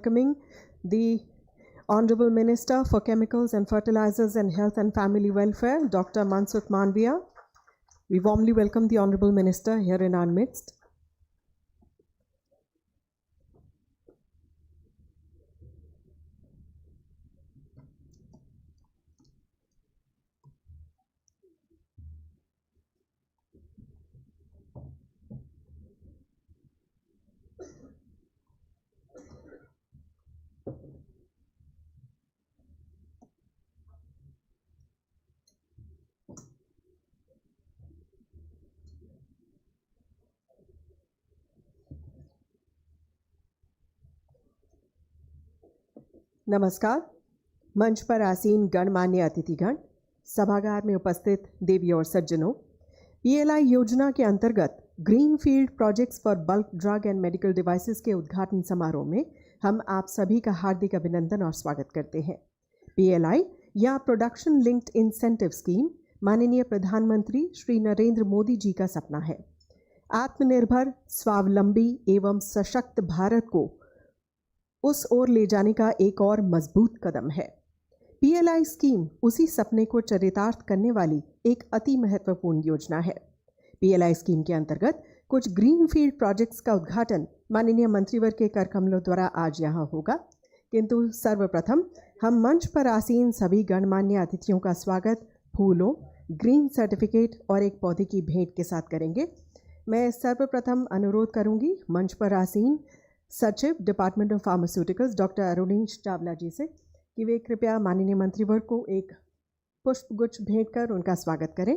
welcoming the Honorable Minister for Chemicals and Fertilizers and Health and Family Welfare, Dr. Mansukh Mandaviya. We warmly welcome the Honorable Minister here in our midst. नमस्कार। मंच पर आसीन गणमान्य अतिथिगण, सभागार में उपस्थित देवी और सज्जनों, PLI योजना के अंतर्गत greenfield projects for bulk drug and medical devices के उद्घाटन समारोह में हम आप सभी का हार्दिक अभिनंदन और स्वागत करते हैं। PLI या प्रोडक्शन लिंक्ड इंसेंटिव स्कीम माननीय प्रधानमंत्री श्री नरेंद्र मोदी जी का सपना है। आत्मनिर्भर, स्वावलंबी एवं सशक्त भारत को उस ओर ले जाने का एक और मजबूत कदम है। PLI स्कीम उसी सपने को चरितार्थ करने वाली एक अति महत्वपूर्ण योजना है। PLI स्कीम के अंतर्गत कुछ ग्रीनफील्ड प्रोजेक्ट्स का उद्घाटन माननीय मंत्रीवर्ग के कर कमलों द्वारा आज यहाँ होगा, किंतु सर्वप्रथम हम मंच पर आसीन सभी गणमान्य अतिथियों का स्वागत फूलों, ग्रीन सर्टिफिकेट और एक पौधे की भेंट के साथ करेंगे। मैं सर्वप्रथम अनुरोध करूंगी मंच पर आसीन सचिव department of pharmaceuticals doctor Arunish Chawla ji से कि वे कृपया माननीय मंत्रीवर्ग को एक पुष्पगुच्छ भेंट कर उनका स्वागत करें।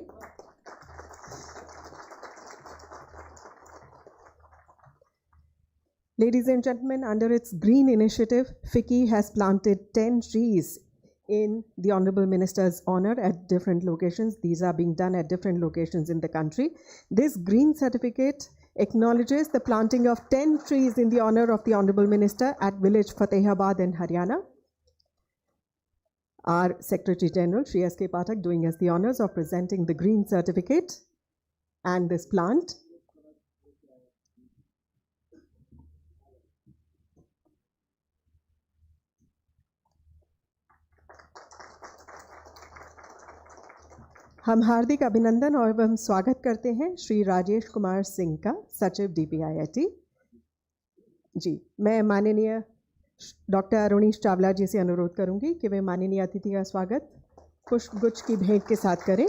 Ladies and gentlemen, under its green initiative, FICCI has planted 10 trees in the Honorable Minister's honor at different locations. These are being done at different locations in the country. This green certificate acknowledges the planting of 10 trees in the honor of the Honorable Minister at village Fatehabad in Haryana. Our Secretary General, Shri S.K. Pathak, doing us the honors of presenting the green certificate and this plant. हम हार्दिक अभिनंदन और हम स्वागत करते हैं श्री राजेश कुमार सिंह का, सचिव DPIIT। जी, मैं माननीय डॉक्टर अरुणीश चावला जी से अनुरोध करूंगी कि वे माननीय अतिथि का स्वागत पुष्पगुच्छ की भेंट के साथ करें।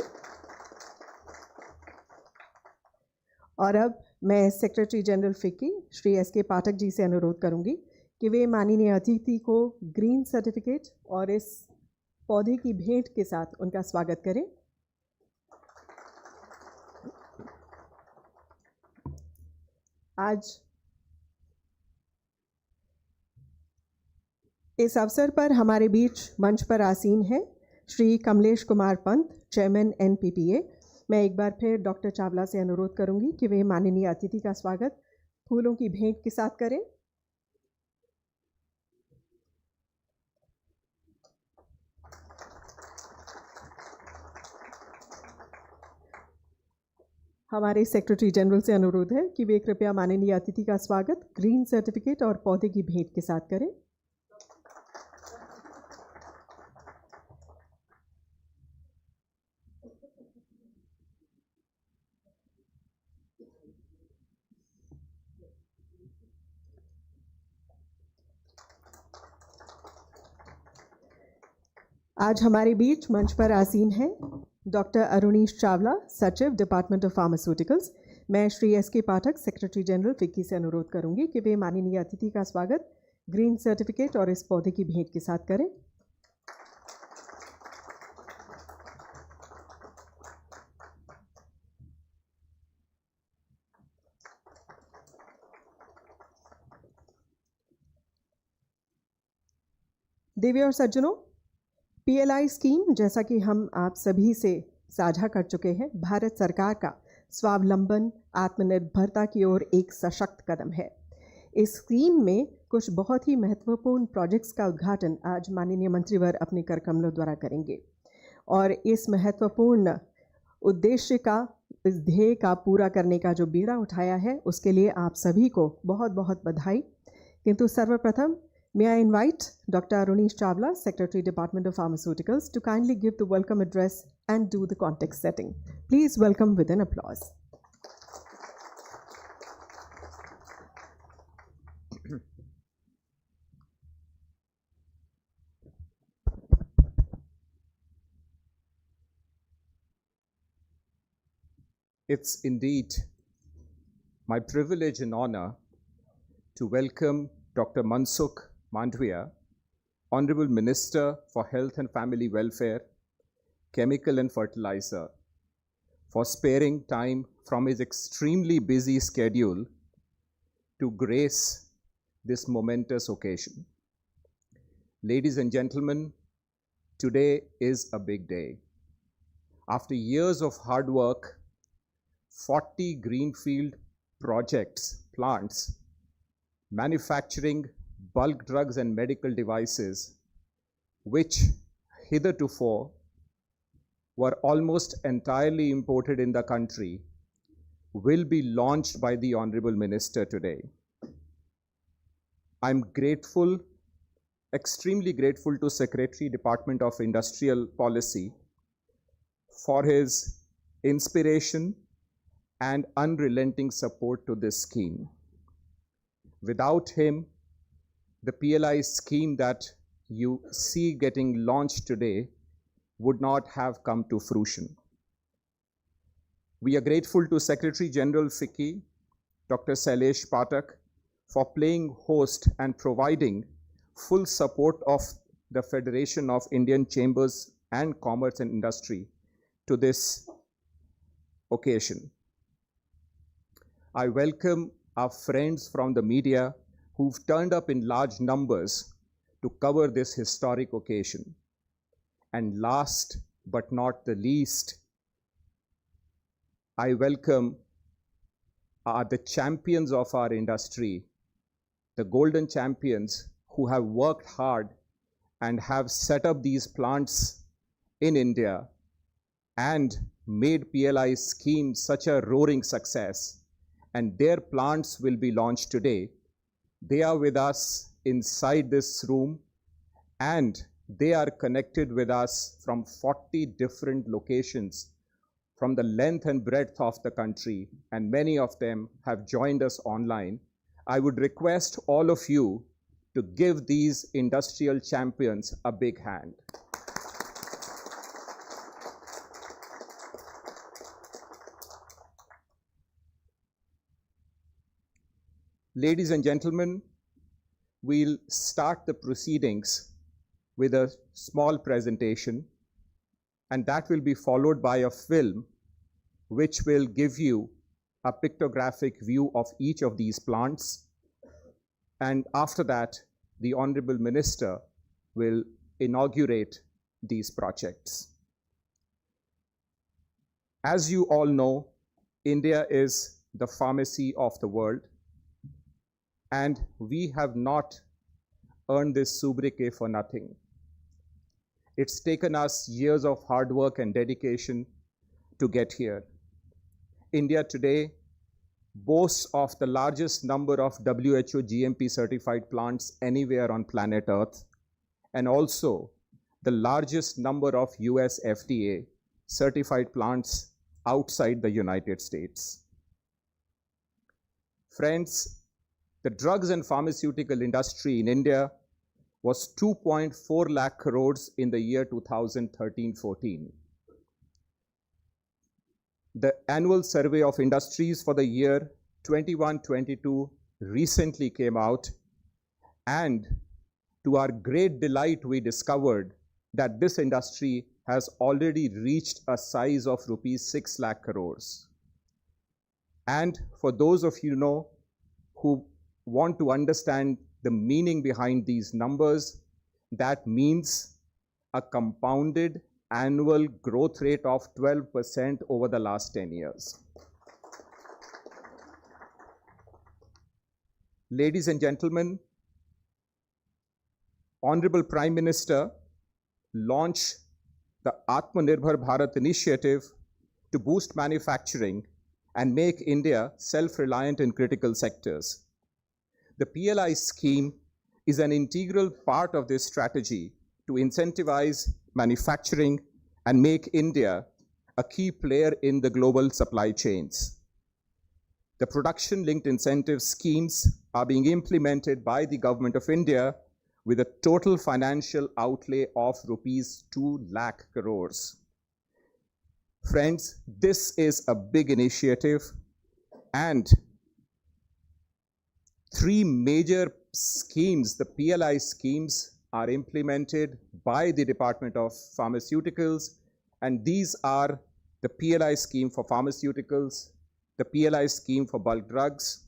और अब मैं secretary general FICCI Shri S.K. Pathak ji से अनुरोध करूंगी कि वे माननीय अतिथि को ग्रीन सर्टिफिकेट और इस पौधे की भेंट के साथ उनका स्वागत करें। आज इस अवसर पर हमारे बीच मंच पर आसीन है श्री कमलेश कुमार पंत, चेयरमैन NPPA। मैं एक बार फिर डॉक्टर चावला से अनुरोध करूंगी कि वे माननीय अतिथि का स्वागत फूलों की भेंट के साथ करें। हमारे सेक्रेटरी जनरल से अनुरोध है कि वे कृपया माननीय अतिथि का स्वागत ग्रीन सर्टिफिकेट और पौधे की भेंट के साथ करें। आज हमारे बीच मंच पर आसीन है डॉक्टर अरुणीश चावला, सचिव डिपार्टमेंट ऑफ फार्मास्यूटिकल्स। मैं श्री S.K. पाठक, सेक्रेटरी जनरल FICCI से अनुरोध करूंगी कि वे माननीय अतिथि का स्वागत ग्रीन सर्टिफिकेट और इस पौधे की भेंट के साथ करें। देवी और सज्जनों, PLI स्कीम, जैसा कि हम आप सभी से साझा कर चुके हैं, भारत सरकार का स्वावलंबन, आत्मनिर्भरता की ओर एक सशक्त कदम है। इस स्कीम में कुछ बहुत ही महत्वपूर्ण प्रोजेक्ट्स का उद्घाटन आज माननीय मंत्रीवर अपने कर कमलों द्वारा करेंगे और इस महत्वपूर्ण उद्देश्य का, इस ध्येय का पूरा करने का जो बीड़ा उठाया है उसके लिए आप सभी को बहुत बहुत बधाई। किंतु सर्वप्रथम May I invite Dr. Arunish Chawla, Secretary, Department of Pharmaceuticals, to kindly give the welcome address and do the context setting. Please welcome with an applause. It's indeed my privilege and honor to welcome Dr. Mansukh Mandviya, Honorable Minister for Health and Family Welfare, Chemical and Fertilizer, for sparing time from his extremely busy schedule to grace this momentous occasion. Ladies and gentlemen, today is a big day. After years of hard work, 40 Greenfield projects, plants, manufacturing bulk drugs and medical devices, which hitherto were almost entirely imported in the country, will be launched by the Honorable Minister today. I'm grateful, extremely grateful to Secretary, Department of Industrial Policy for his inspiration and unrelenting support to this scheme. Without him, the PLI scheme that you see getting launched today would not have come to fruition. We are grateful to Secretary General FICCI, Dr. Sailesh Pathak, for playing host and providing full support of the Federation of Indian Chambers and Commerce and Industry to this occasion. I welcome our friends from the media who've turned up in large numbers to cover this historic occasion. And last but not the least, I welcome the champions of our industry, the golden champions who have worked hard and have set up these plants in India and made PLI scheme such a roaring success. And their plants will be launched today. They are with us inside this room, and they are connected with us from 40 different locations from the length and breadth of the country, and many of them have joined us online. I would request all of you to give these industrial champions a big hand. Ladies and gentlemen, we'll start the proceedings with a small presentation, and that will be followed by a film which will give you a pictographic view of each of these plants. And after that, the Honorable Minister will inaugurate these projects. As you all know, India is the pharmacy of the world. And we have not earned this sobriquet for nothing. It's taken us years of hard work and dedication to get here. India today boasts of the largest number of WHO GMP certified plants anywhere on planet Earth, and also the largest number of US FDA certified plants outside the United States. Friends, the drugs and pharmaceutical industry in India was 2.4 lakh crores in the year 2013-14. The annual survey of industries for the year 21-22 recently came out, and to our great delight, we discovered that this industry has already reached a size of rupees 6 lakh crores. And for those of you who want to understand the meaning behind these numbers, that means a compounded annual growth rate of 12% over the last 10 years. Ladies and gentlemen, Honorable Prime Minister launched the Atmanirbhar Bharat initiative to boost manufacturing and make India self-reliant in critical sectors. The PLI scheme is an integral part of this strategy to incentivize manufacturing and make India a key player in the global supply chains. The production-linked incentive schemes are being implemented by the Government of India with a total financial outlay of rupees 2 lakh crores. Friends, this is a big initiative, and three major schemes, the PLI schemes, are implemented by the Department of Pharmaceuticals, and these are the PLI scheme for pharmaceuticals, the PLI scheme for bulk drugs,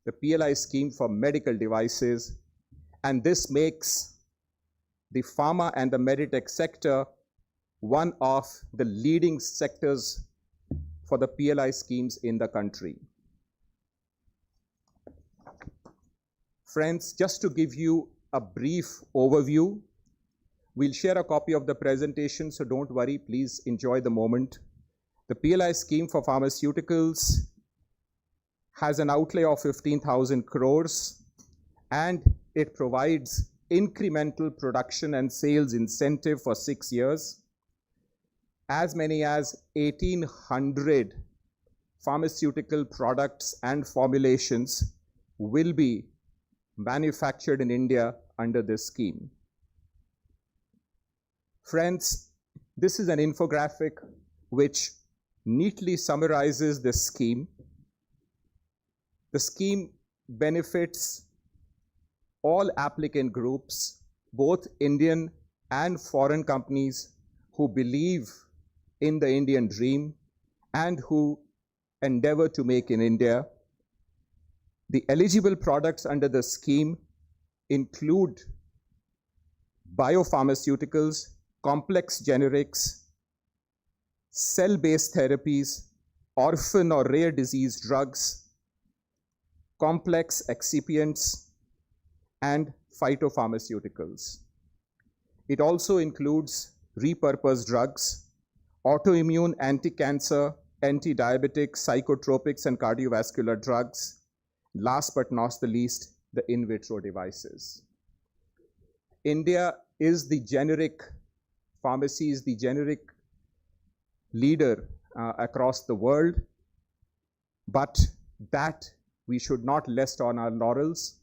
the PLI scheme for medical devices, and this makes the pharma and the medtech sector one of the leading sectors for the PLI schemes in the country. Friends, just to give you a brief overview, we'll share a copy of the presentation, so don't worry, please enjoy the moment. The PLI scheme for pharmaceuticals has an outlay of 15,000 crores, and it provides incremental production and sales incentive for 6 years. As many as 1,800 pharmaceutical products and formulations will be manufactured in India under this scheme. Friends, this is an infographic which neatly summarizes this scheme. The scheme benefits all applicant groups, both Indian and foreign companies who believe in the Indian dream and who endeavor to make in India. The eligible products under the scheme include biopharmaceuticals, complex generics, cell-based therapies, orphan or rare disease drugs, complex excipients, and phytopharmaceuticals. It also includes repurposed drugs, autoimmune, anti-cancer, anti-diabetic, psychotropics, and cardiovascular drugs. Last but not the least, the in vitro devices. India is the generic pharmacies, the generic leader across the world, but that we should not rest on our laurels.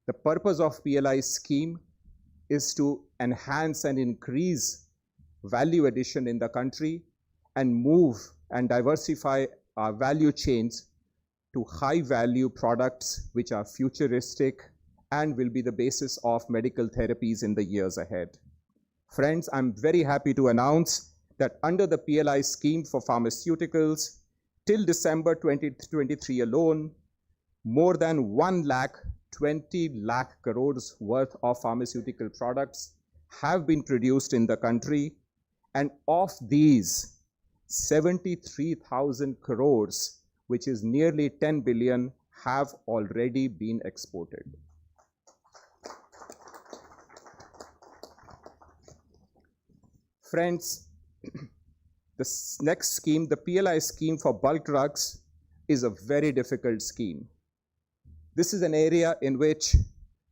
The purpose of PLI scheme is to enhance and increase value addition in the country and move and diversify our value chains to high value products which are futuristic and will be the basis of medical therapies in the years ahead. Friends, I'm very happy to announce that under the PLI scheme for pharmaceuticals, till December 2023 alone, more than 1,20,000 crores worth of pharmaceutical products have been produced in the country, and of these, 73,000 crores, which is nearly 10 billion, have already been exported. Friends, the next scheme, the PLI scheme for bulk drugs, is a very difficult scheme. This is an area in which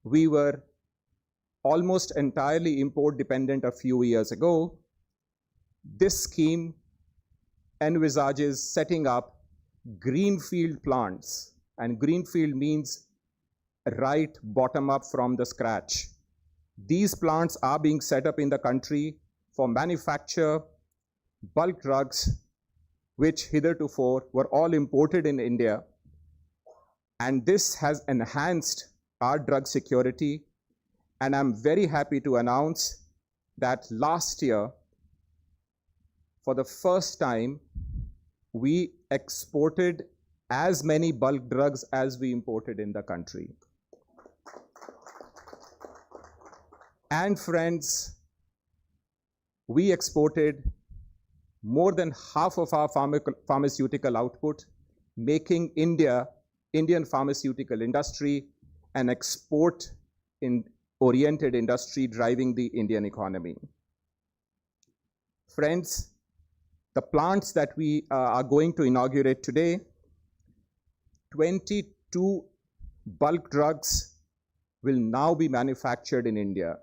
we were almost entirely import dependent a few years ago. This scheme envisages setting up greenfield plants, and greenfield means right bottom up from the scratch. These plants are being set up in the country for manufacture bulk drugs, which hitherto were all imported in India, and this has enhanced our drug security. And I'm very happy to announce that last year, for the first time, we exported as many bulk drugs as we imported in the country. And friends, we exported more than half of our pharmaceutical output, making Indian pharmaceutical industry an export-oriented industry driving the Indian economy. Friends, the plants that we are going to inaugurate today, 22 bulk drugs will now be manufactured in India.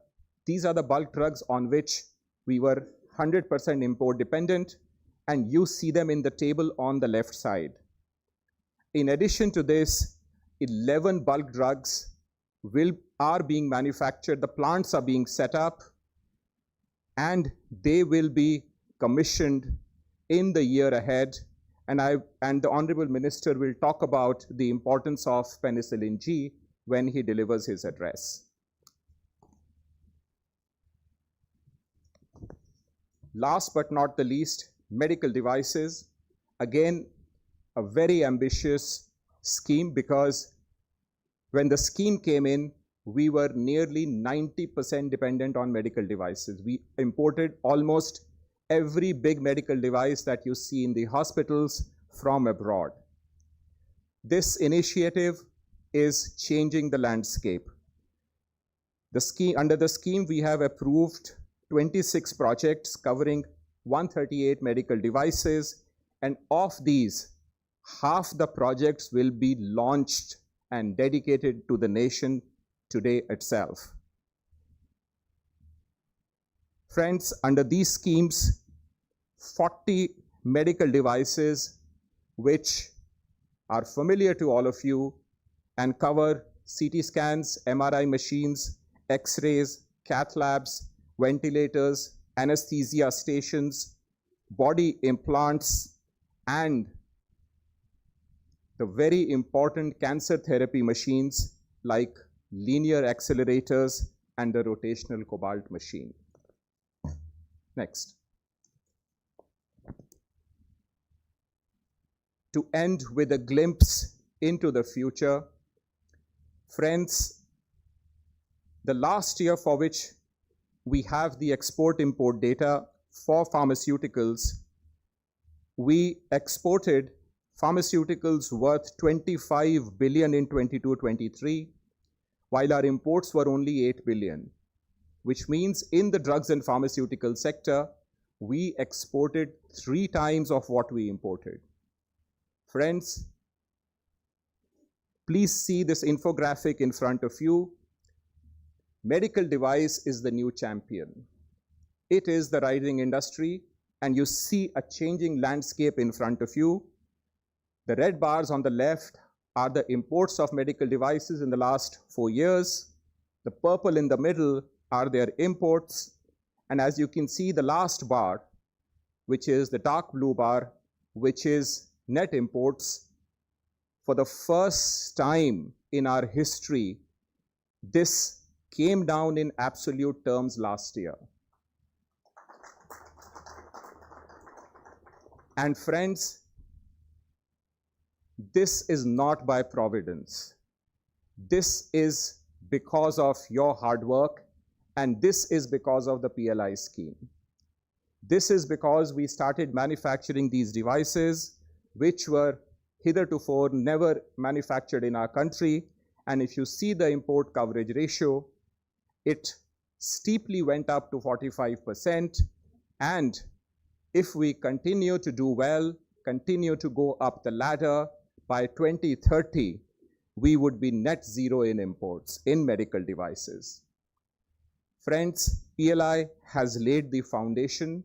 These are the bulk drugs on which we were 100% import dependent, and you see them in the table on the left side. In addition to this, 11 bulk drugs are being manufactured, the plants are being set up, and they will be commissioned in the year ahead. And the Honorable Minister will talk about the importance of penicillin G when he delivers his address. Last but not the least, medical devices. Again, a very ambitious scheme, because when the scheme came in, we were nearly 90% dependent on medical devices. We imported almost every big medical device that you see in the hospitals from abroad. This initiative is changing the landscape. Under the scheme, we have approved 26 projects covering 138 medical devices, and of these, half the projects will be launched and dedicated to the nation today itself. Friends, under these schemes, 40 medical devices which are familiar to all of you and cover CT scans, MRI machines, X-rays, cath labs, ventilators, anesthesia stations, body implants, and the very important cancer therapy machines like linear accelerators and the rotational cobalt machine. Next. To end with a glimpse into the future, friends, the last year for which we have the export-import data for pharmaceuticals, we exported pharmaceuticals worth 25 billion in 22-23, while our imports were only 8 billion, which means in the drugs and pharmaceutical sector, we exported 3 times of what we imported. Friends, please see this infographic in front of you. Medical device is the new champion. It is the rising industry, and you see a changing landscape in front of you. The red bars on the left are the imports of medical devices in the last 4 years. The purple in the middle are their imports. And as you can see, the last bar, which is the dark blue bar, which is net imports, for the first time in our history, this came down in absolute terms last year. And friends, this is not by providence. This is because of your hard work, and this is because of the PLI scheme. This is because we started manufacturing these devices, which were hitherto never manufactured in our country. And if you see the import coverage ratio, it steeply went up to 45%. And if we continue to do well, continue to go up the ladder, by 2030, we would be net zero in imports in medical devices. Friends, PLI has laid the foundation,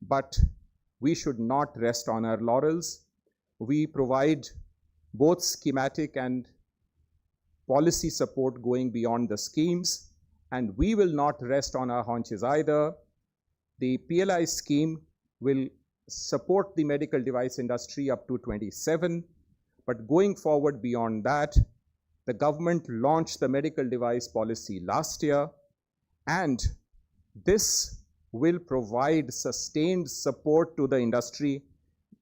but we should not rest on our laurels. We provide both schematic and policy support going beyond the schemes, and we will not rest on our haunches either. The PLI scheme will support the medical device industry up to 27, but going forward beyond that, the government launched the medical device policy last year, and this will provide sustained support to the industry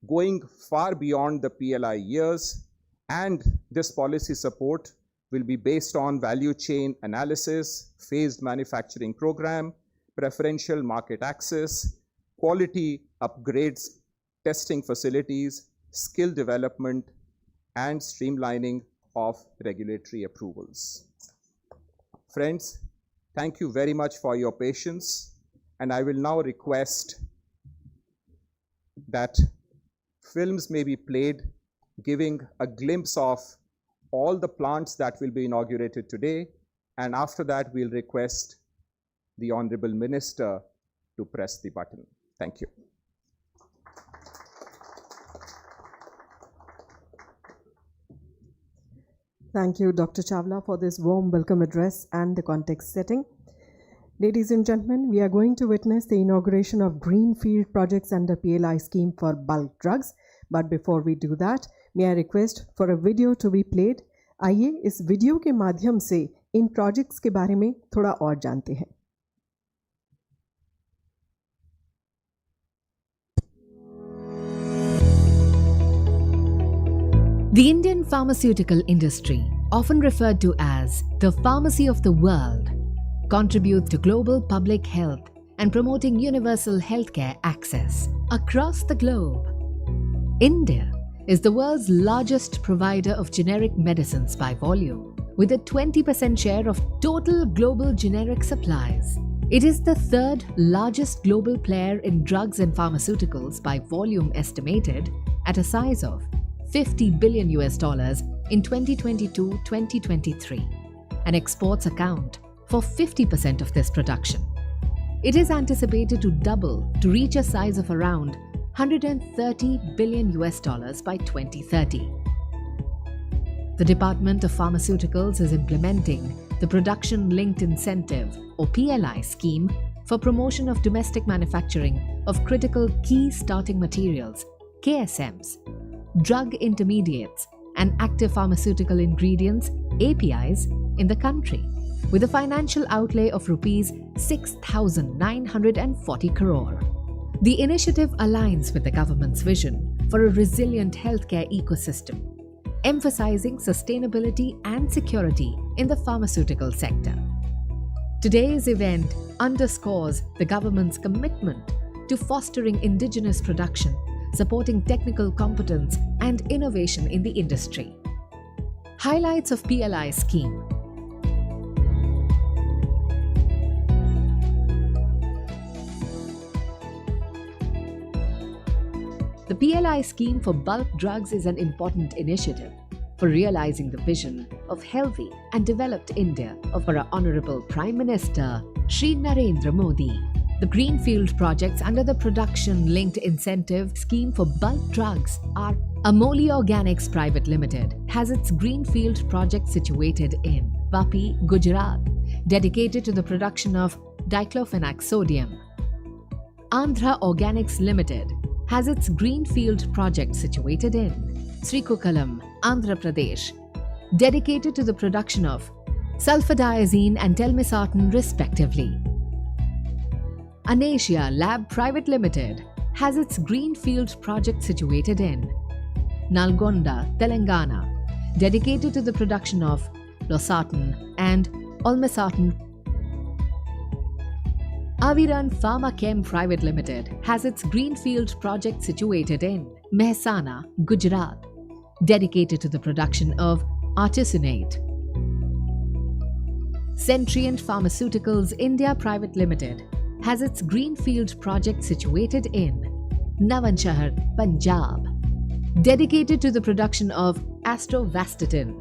going far beyond the PLI years, and this policy support will be based on value chain analysis, phased manufacturing program, preferential market access, quality upgrades, testing facilities, skill development, and streamlining of regulatory approvals. Friends, thank you very much for your patience, and I will now request that films may be played giving a glimpse of all the plants that will be inaugurated today, and after that we'll request the Honorable Minister to press the button. Thank you. Thank you, Dr. Chawla, for this warm welcome address and the context setting. Ladies and gentlemen, we are going to witness the inauguration of Greenfield projects under PLI scheme for bulk drugs. But before we do that, may I request for a video to be played? आइए इस video के माध्यम से इन projects के बारे में थोड़ा और जानते हैं. The Indian pharmaceutical industry, often referred to as the pharmacy of the world, contributes to global public health and promoting universal healthcare access across the globe. India is the world's largest provider of generic medicines by volume, with a 20% share of total global generic supplies. It is the third largest global player in drugs and pharmaceuticals by volume, estimated at a size of $50 billion in 2022-2023, and exports account for 50% of this production. It is anticipated to double to reach a size of around $130 billion by 2030. The Department of Pharmaceuticals is implementing the Production Linked Incentive or PLI scheme for promotion of domestic manufacturing of critical key starting materials, KSMs, drug intermediates and active pharmaceutical ingredients, APIs, in the country, with a financial outlay of Rs 6,940 crore. The initiative aligns with the government's vision for a resilient healthcare ecosystem, emphasizing sustainability and security in the pharmaceutical sector. Today's event underscores the government's commitment to fostering indigenous production, supporting technical competence and innovation in the industry. Highlights of PLI scheme. The PLI scheme for bulk drugs is an important initiative for realizing the vision of healthy and developed India of our Honorable Prime Minister Shri Narendra Modi. The Greenfield projects under the Production Linked Incentive scheme for bulk drugs are Amoli Organics Private Limited has its Greenfield project situated in Vapi, Gujarat, dedicated to the production of diclofenac sodium. Andhra Organics Limited has its Greenfield project situated in Srikakulam, Andhra Pradesh, dedicated to the production of sulfadiazine and telmisartan respectively. Anasia Lab Private Limited has its Greenfield project situated in Nalgonda, Telangana, dedicated to the production of losartan and olmesartan. Aviran Pharma Chem Private Limited has its Greenfield project situated in Mehsana, Gujarat, dedicated to the production of artesunate. Centrient Pharmaceuticals India Private Limited has its Greenfield project situated in Navanshahar, Punjab, dedicated to the production of atorvastatin.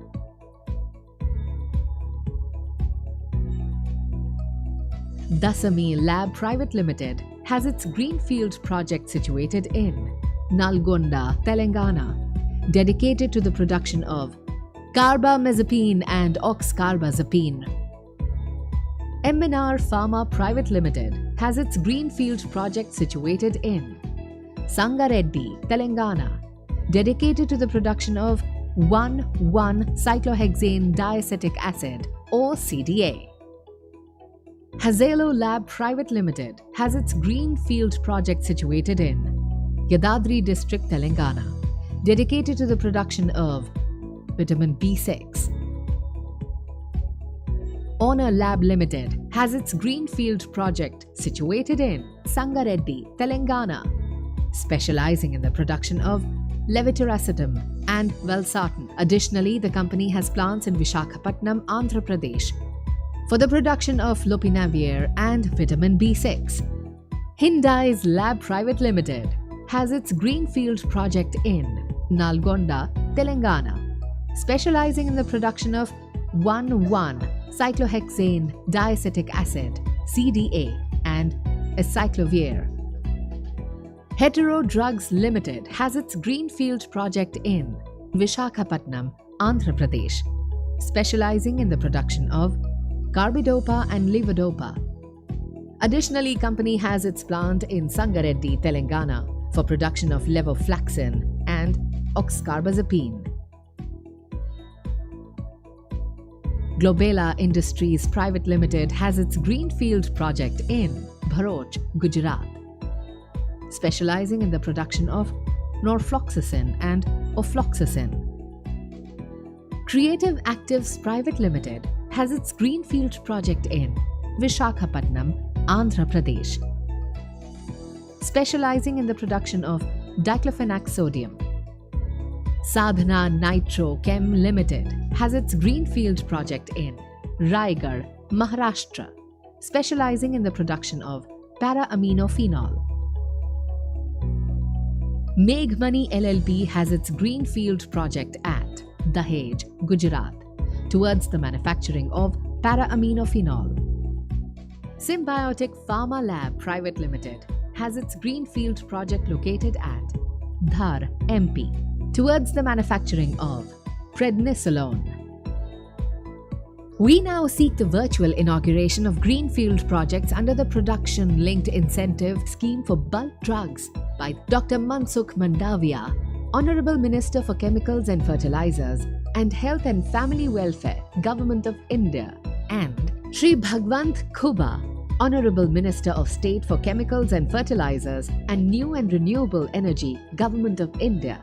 Dasami Lab Private Limited has its Greenfield project situated in Nalgonda, Telangana, dedicated to the production of carbamazepine and oxcarbazepine. MNR Pharma Private Limited has its Greenfield project situated in Sangareddy, Telangana, dedicated to the production of 1,1-cyclohexane diacetic acid or CDA. Hazelo Lab Private Limited has its Greenfield project situated in Yadadri District, Telangana, dedicated to the production of vitamin B6. Honor Lab Limited has its Greenfield project situated in Sangareddy, Telangana, specializing in the production of levetiracetam and valsartan. Additionally, the company has plants in Visakhapatnam, Andhra Pradesh, for the production of lopinavir and vitamin B6. Hyundai's Lab Private Limited has its Greenfield project in Nalgonda, Telangana, specializing in the production of 1,1-cyclohexane diacetic acid (CDA) and acyclovir. Hetero Drugs Limited has its Greenfield project in Visakhapatnam, Andhra Pradesh, specializing in the production of carbidopa and levodopa. Additionally, company has its plant in Sangareddy, Telangana for production of levofloxacin and oxcarbazepine. Globala Industries Private Limited has its Greenfield project in Bharuch, Gujarat, specializing in the production of norfloxacin and ofloxacin. Creative Actives Private Limited has its Greenfield project in Visakhapatnam, Andhra Pradesh, specializing in the production of diclofenac sodium. Sadhana Nitro Chem Limited has its Greenfield project in Raigarh, Maharashtra, specializing in the production of para-aminophenol. Meghmani LLP has its Greenfield project at Dahej, Gujarat, towards the manufacturing of para-aminophenol. Symbiotic Pharma Lab Private Limited has its Greenfield project located at Dhar, MP, towards the manufacturing of prednisolone. We now seek the virtual inauguration of Greenfield projects under the Production-Linked Incentive Scheme for Bulk Drugs by Dr. Mansukh Mandavia, Honorable Minister for Chemicals and Fertilizers and Health and Family Welfare, Government of India, and Shri Bhagwant Khuba, Honorable Minister of State for Chemicals and Fertilizers and New and Renewable Energy, Government of India.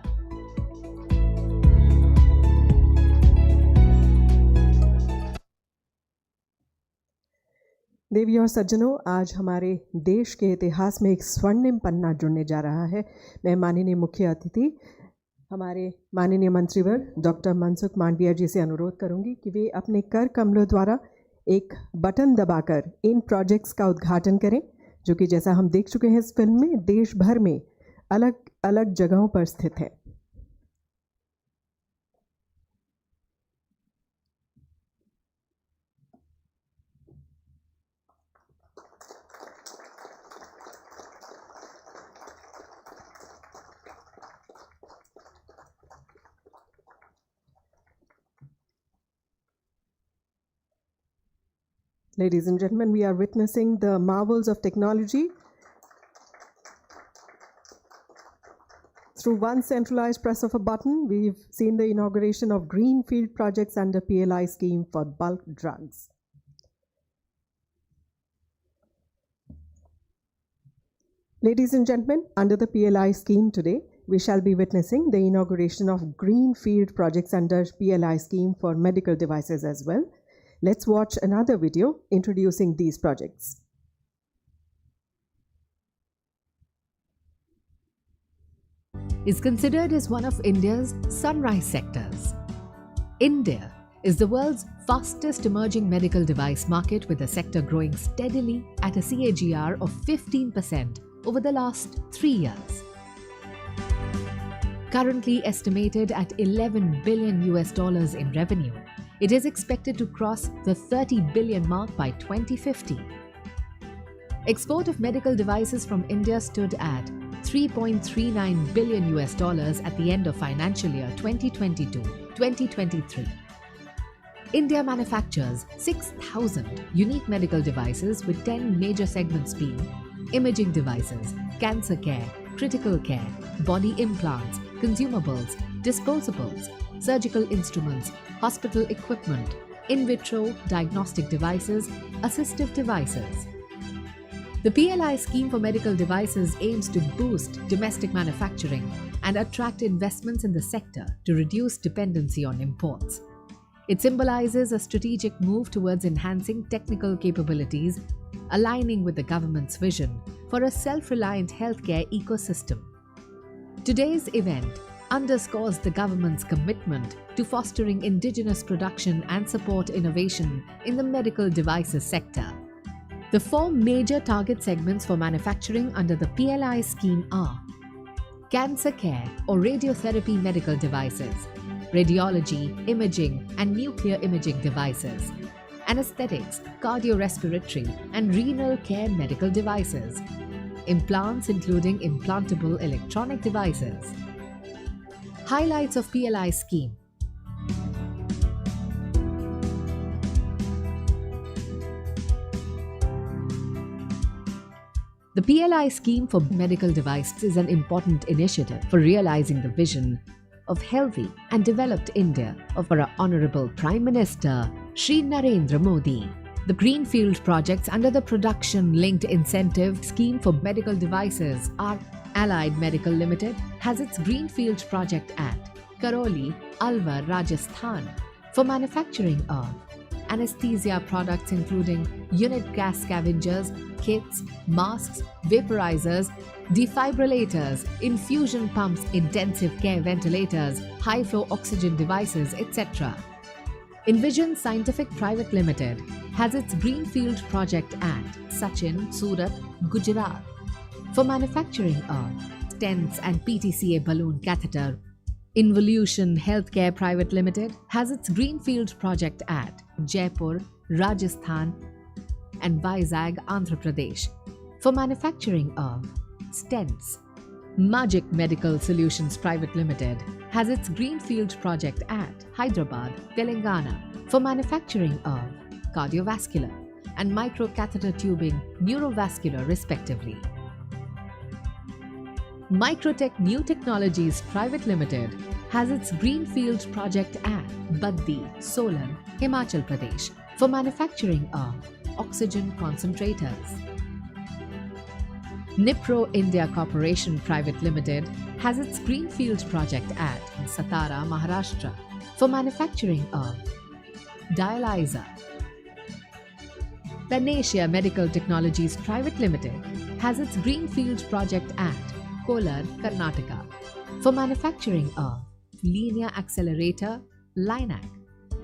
देवी और सज्जनों, आज हमारे देश के इतिहास में एक स्वर्णिम पन्ना जुड़ने जा रहा है। मैं माननीय मुख्य अतिथि हमारे माननीय मंत्रीवर डॉक्टर मनसुख मांडविया जी से अनुरोध करूंगी कि वे अपने कर कमलों द्वारा एक बटन दबाकर इन प्रोजेक्ट्स का उद्घाटन करें, जो कि जैसा हम देख चुके हैं इस फिल्म में देश भर में अलग अलग जगहों पर स्थित है। Ladies and gentlemen, we are witnessing the marvels of technology through one centralized press of a button. We've seen the inauguration of Greenfield projects under PLI scheme for bulk drugs. Ladies and gentlemen, under the PLI scheme today, we shall be witnessing the inauguration of Greenfield projects under PLI scheme for medical devices as well. Let's watch another video introducing these projects. Is considered as one of India's sunrise sectors. India is the world's fastest emerging medical device market, with the sector growing steadily at a CAGR of 15% over the last 3 years. Currently estimated at $11 billion in revenue, it is expected to cross the 30 billion mark by 2050. Export of medical devices from India stood at $3.39 billion at the end of financial year 2022-2023. India manufactures 6,000 unique medical devices, with 10 major segments being imaging devices, cancer care, critical care, body implants, consumables, disposables, surgical instruments, hospital equipment, in vitro diagnostic devices, assistive devices. The PLI scheme for medical devices aims to boost domestic manufacturing and attract investments in the sector to reduce dependency on imports. It symbolizes a strategic move towards enhancing technical capabilities, aligning with the government's vision for a self-reliant healthcare ecosystem. Today's event underscores the government's commitment to fostering indigenous production and support innovation in the medical devices sector. The 4 major target segments for manufacturing under the PLI scheme are cancer care or radiotherapy medical devices, radiology, imaging, and nuclear imaging devices, anesthetics, cardiorespiratory, and renal care medical devices, implants including implantable electronic devices. Highlights of PLI scheme. The PLI scheme for medical devices is an important initiative for realizing the vision of healthy and developed India of our Honorable Prime Minister Shri Narendra Modi. The Greenfield projects under the Production Linked Incentive Scheme for Medical Devices are Allied Medical Limited has its Greenfield project at Karoli, Alwar, Rajasthan for manufacturing of anesthesia products including unit gas scavengers, kits, masks, vaporizers, defibrillators, infusion pumps, intensive care ventilators, high-flow oxygen devices, etc. Envision Scientific Private Limited has its Greenfield project at Sachin, Surat, Gujarat for manufacturing of stents and PTCA balloon catheter. Involution Healthcare Private Limited has its Greenfield project at Jaipur, Rajasthan and Vizag, Andhra Pradesh for manufacturing of stents. Magic Medical Solutions Private Limited has its Greenfield project at Hyderabad, Telangana for manufacturing of cardiovascular and microcatheter tubing, neurovascular respectively. Microtech New Technologies Private Limited has its Greenfield project at Baddi, Solan, Himachal Pradesh for manufacturing of oxygen concentrators. Nipro India Corporation Private Limited has its Greenfield project at Satara, Maharashtra for manufacturing of dialyzer. Panacea Medical Technologies Private Limited has its Greenfield project at Kolar, Karnataka for manufacturing of linear accelerator, LINAC,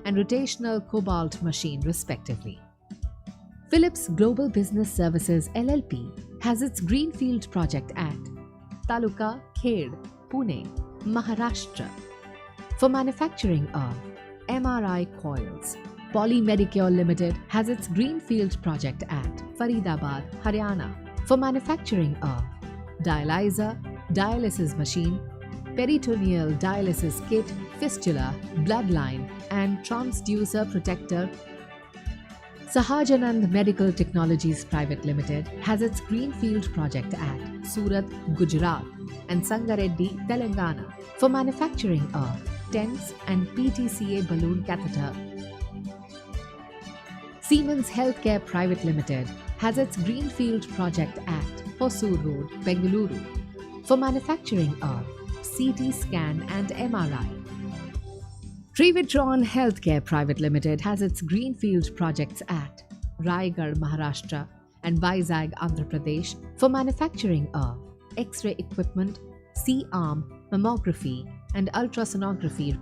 and rotational cobalt machine respectively. Philips Global Business Services LLP has its Greenfield project at Taluka, Khed, Pune, Maharashtra for manufacturing of MRI coils. Poly Medicure Limited has its Greenfield project at Faridabad, Haryana for manufacturing of dialyzer, dialysis machine, peritoneal dialysis kit, fistula, bloodline, and transducer protector. Sahajanand Medical Technologies Private Limited has its Greenfield project at Surat, Gujarat, and Sangareddy, Telangana for manufacturing of stents and PTCA balloon catheter. Siemens Healthcare Private Limited has its Greenfield project at Hosur Road, Bengaluru for manufacturing of CT scan and MRI. Trivitron Healthcare Private Limited has its Greenfield projects at Raigad, Maharashtra and Vizag, Andhra Pradesh for manufacturing of X-ray equipment, C-arm, mammography and ultrasonography.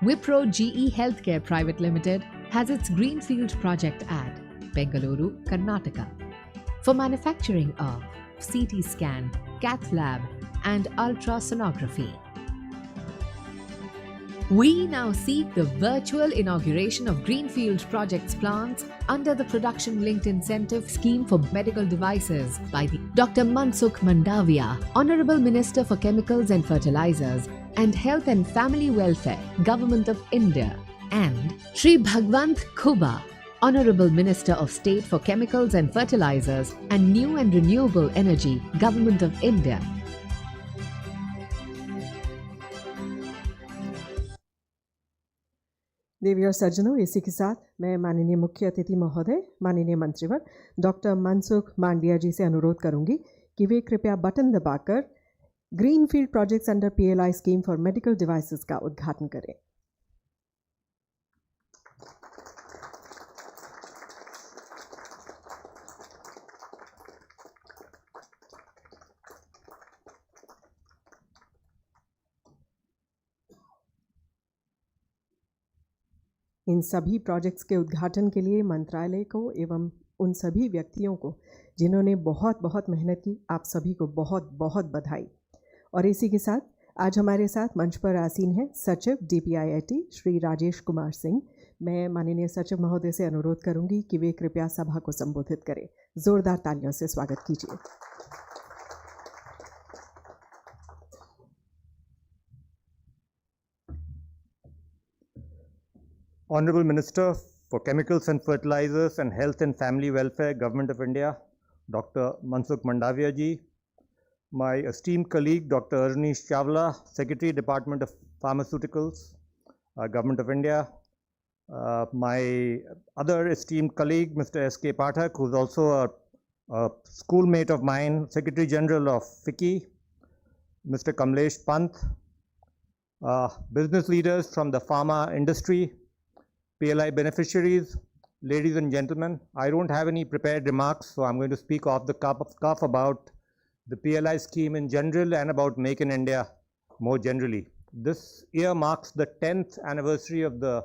Wipro GE Healthcare Private Limited has its Greenfield project at Bengaluru, Karnataka for manufacturing of CT scan, cath lab and ultrasonography. We now seek the virtual inauguration of Greenfield projects plants under the Production Linked Incentive Scheme for Medical Devices by the Dr. Mansukh Mandavia, Honorable Minister for Chemicals and Fertilizers and Health and Family Welfare, Government of India, and Shri Bhagwant Khuba, Honorable Minister of State for Chemicals and Fertilizers and New and Renewable Energy, Government of India. देवी और सज्जनों, इसी के साथ मैं माननीय मुख्य अतिथि महोदय, माननीय मंत्रीवर डॉक्टर मनसुख मांडविया जी से अनुरोध करूंगी कि वे कृपया बटन दबाकर greenfield projects under PLI scheme for medical devices का उद्घाटन करें। इन सभी प्रोजेक्ट्स के उद्घाटन के लिए मंत्रालय को एवं उन सभी व्यक्तियों को जिन्होंने बहुत बहुत मेहनत की, आप सभी को बहुत बहुत बधाई। और इसी के साथ आज हमारे साथ मंच पर आसीन हैं सचिव DPIIT श्री राजेश कुमार सिंह। मैं माननीय सचिव महोदय से अनुरोध करूंगी कि वे कृपया सभा को संबोधित करें। जोरदार तालियों से स्वागत कीजिए। Honorable Minister for Chemicals and Fertilizers and Health and Family Welfare, Government of India, Dr. Mansukh Mandavia ji, my esteemed colleague Dr. Arnish Chawla, Secretary, Department of Pharmaceuticals, Government of India, my other esteemed colleague Mr. S.K. Pathak, who is also a schoolmate of mine, Secretary General of FICCI, Mr. Kamlesh Pant, business leaders from the pharma industry, PLI beneficiaries, ladies and gentlemen, I don't have any prepared remarks, so I'm going to speak off the cuff about the PLI scheme in general and about Make in India more generally. This year marks the 10th anniversary of the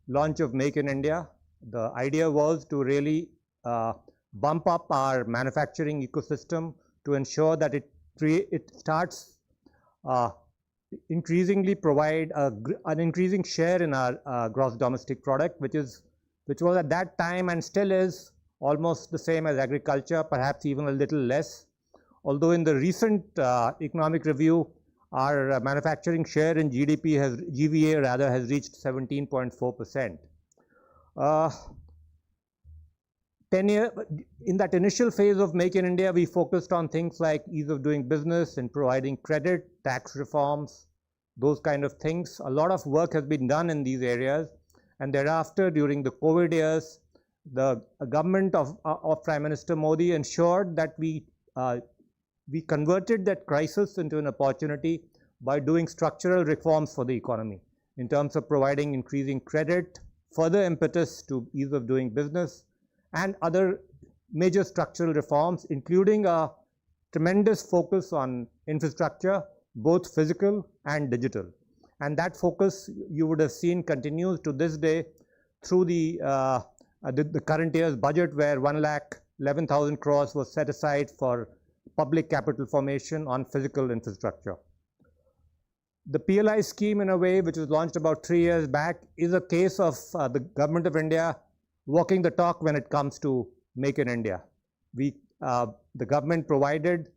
launch of Make in India. The idea was to really bump up our manufacturing ecosystem to ensure that it starts increasingly provide an increasing share in our gross domestic product, which was at that time and still is almost the same as agriculture, perhaps even a little less. Although in the recent economic review, our manufacturing share in GVA has reached 17.4%. In that initial phase of Make in India, we focused on things like ease of doing business and providing credit, tax reforms, those kind of things. A lot of work has been done in these areas, and thereafter, during the COVID years, the government of Prime Minister Modi ensured that we converted that crisis into an opportunity by doing structural reforms for the economy in terms of providing increasing credit, further impetus to ease of doing business, and other major structural reforms, including a tremendous focus on infrastructure, both physical and digital. And that focus, you would have seen, continues to this day through the current year's budget, where 1,11,000 crores was set aside for public capital formation on physical infrastructure. The PLI scheme, in a way, which was launched about 3 years back, is a case of the Government of India walking the talk when it comes to Make in India. The government provided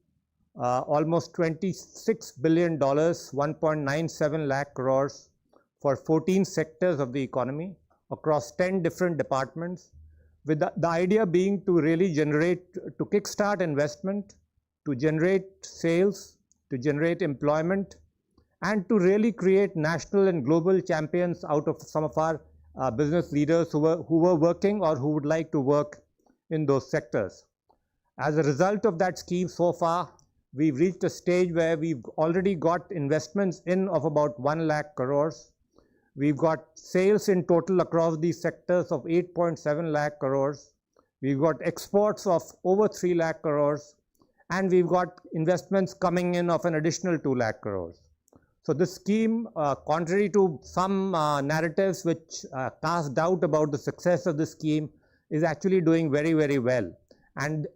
almost $26 billion, 1.97 lakh crores for 14 sectors of the economy across 10 different departments, with the idea being to really to kickstart investment, to generate sales, to generate employment, and to really create national and global champions out of some of our business leaders who were working or who would like to work in those sectors. As a result of that scheme, so far, we've reached a stage where we've already got investments in of about 1 lakh crores. We've got sales in total across these sectors of 8.7 lakh crores. We've got exports of over 3 lakh crores. And we've got investments coming in of an additional 2 lakh crores. So this scheme, contrary to some narratives which cast doubt about the success of this scheme, is actually doing very, very well. And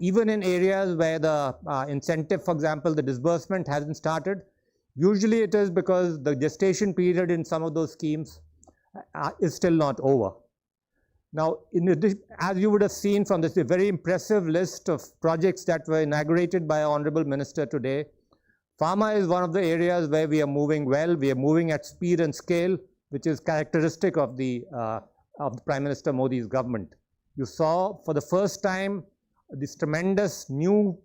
even in areas where the incentive, for example, the disbursement hasn't started, usually it is because the gestation period in some of those schemes is still not over. Now, as you would have seen from this very impressive list of projects that were inaugurated by our Honorable Minister today, pharma is one of the areas where we are moving well. We are moving at speed and scale, which is characteristic of the Prime Minister Modi's government. You saw for the first time these tremendous new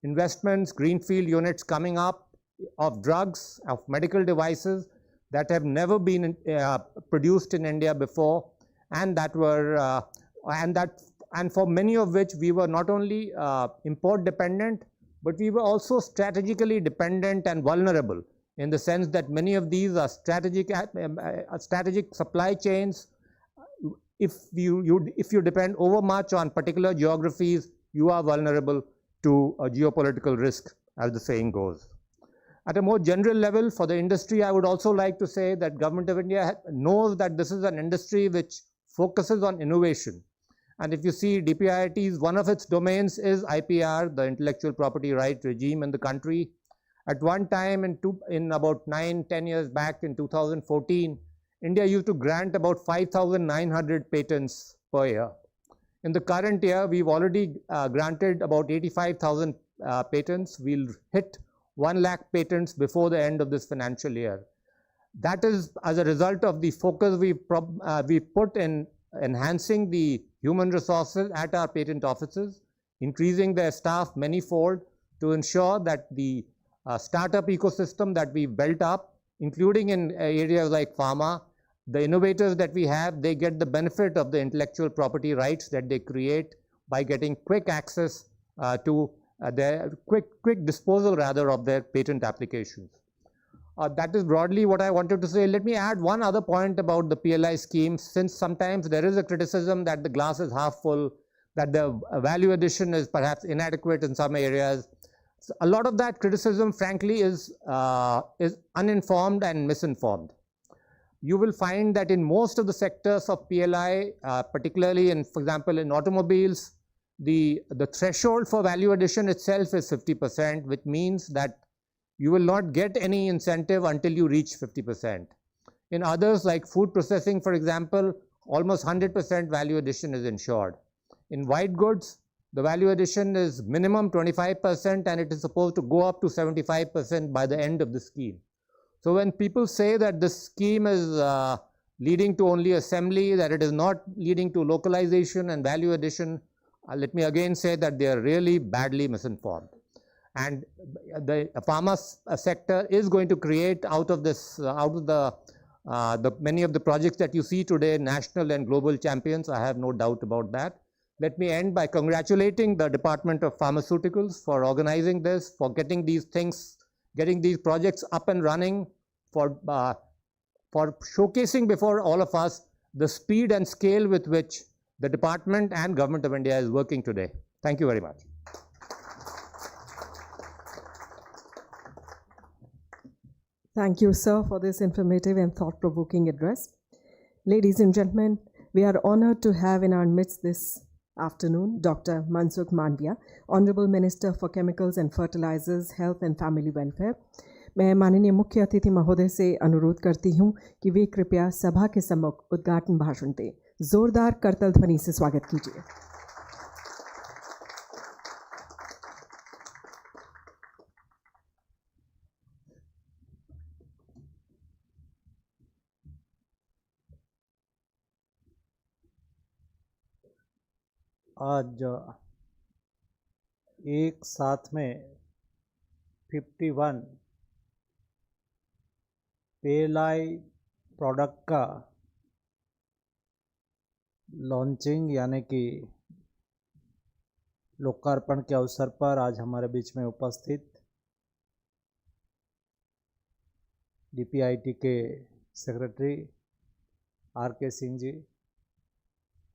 investments, Greenfield units coming up of drugs, of medical devices that have never been produced in India before, and that were and for many of which we were not only import dependent, but we were also strategically dependent and vulnerable, in the sense that many of these are strategic supply chains. If you depend overmuch on particular geographies, you are vulnerable to a geopolitical risk, as the saying goes. At a more general level, for the industry, I would also like to say that Government of India knows that this is an industry which focuses on innovation. And if you see DPIIT's, one of its domains is IPR, the intellectual property right regime in the country. At one time in about 9-10 years back in 2014, India used to grant about 5,900 patents per year. In the current year, we've already granted about 85,000 patents. We'll hit 1 lakh patents before the end of this financial year. That is as a result of the focus we put in enhancing the human resources at our patent offices, increasing their staff manyfold to ensure that the startup ecosystem that we've built up, including in areas like pharma, the innovators that we have, they get the benefit of the intellectual property rights that they create by getting quick access to their quick disposal rather of their patent applications. That is broadly what I wanted to say. Let me add one other point about the PLI scheme, since sometimes there is a criticism that the glass is half full, that the value addition is perhaps inadequate in some areas. So a lot of that criticism, frankly, is uninformed and misinformed. You will find that in most of the sectors of PLI, particularly in, for example, in automobiles, the threshold for value addition itself is 50%, which means that you will not get any incentive until you reach 50%. In others, like food processing, for example, almost 100% value addition is ensured. In white goods, the value addition is minimum 25%, and it is supposed to go up to 75% by the end of the scheme. So when people say that this scheme is leading to only assembly, that it is not leading to localization and value addition, let me again say that they are really badly misinformed. And the pharma sector is going to create out of this, many of the projects that you see today, national and global champions. I have no doubt about that. Let me end by congratulating the Department of Pharmaceuticals for organizing this, for getting these projects up and running, for showcasing before all of us the speed and scale with which the department and Government of India is working today. Thank you very much. Thank you, sir, for this informative and thought-provoking address. Ladies and gentlemen, we are honored to have in our midst this afternoon Dr. Mansukh Mandaviya, Honorable Minister for Chemicals and Fertilizers, Health and Family Welfare. मैं माननीय मुख्य अतिथि महोदय से अनुरोध करती हूं कि वे कृपया सभा के सम्मुख उद्घाटन भाषण दें। जोरदार करतल ध्वनि से स्वागत कीजिए। आज एक साथ में 51 PLI प्रोडक्ट का लॉन्चिंग यानी कि लोकार्पण के अवसर पर आज हमारे बीच में उपस्थित DPIT के सेक्रेटरी RK सिंह जी,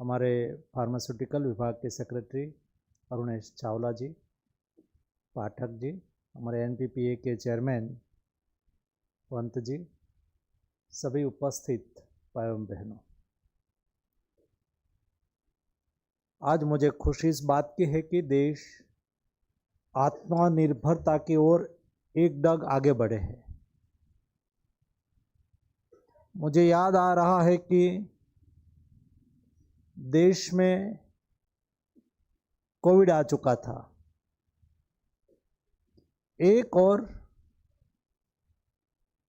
हमारे फार्मास्यूटिकल विभाग के सेक्रेटरी अरुणेश चावला जी, पाठक जी, हमारे NPPA के चेयरमैन पंत जी, सभी उपस्थित भाइयों एवं बहनों, आज मुझे खुशी इस बात की है कि देश आत्मनिर्भरता की ओर एक डग आगे बढ़े हैं। मुझे याद आ रहा है कि देश में कोविड आ चुका था, एक और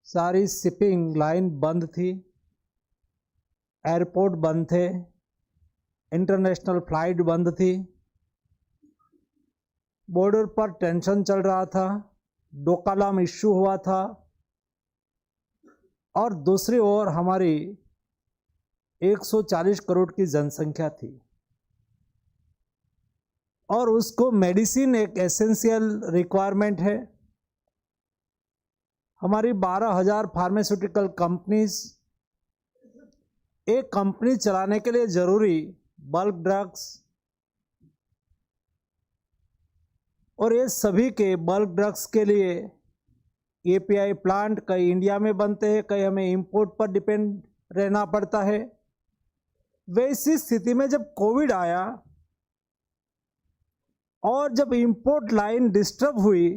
सारी शिपिंग लाइन बंद थी, एयरपोर्ट बंद थे, इंटरनेशनल फ्लाइट बंद थी, बॉर्डर पर टेंशन चल रहा था, डोकालाम इश्यू हुआ था, और दूसरी ओर हमारी 140 करोड़ की जनसंख्या थी और उसको मेडिसिन एक एसेंशियल रिक्वायरमेंट है। हमारी 12,000 फार्मास्यूटिकल कंपनीज, एक कंपनी चलाने के लिए जरूरी बल्क ड्रग्स, और ये सभी के बल्क ड्रग्स के लिए API प्लांट कई इंडिया में बनते हैं, कई हमें इंपोर्ट पर डिपेंड रहना पड़ता है। वैसी स्थिति में जब कोविड आया और जब इंपोर्ट लाइन डिस्टर्ब हुई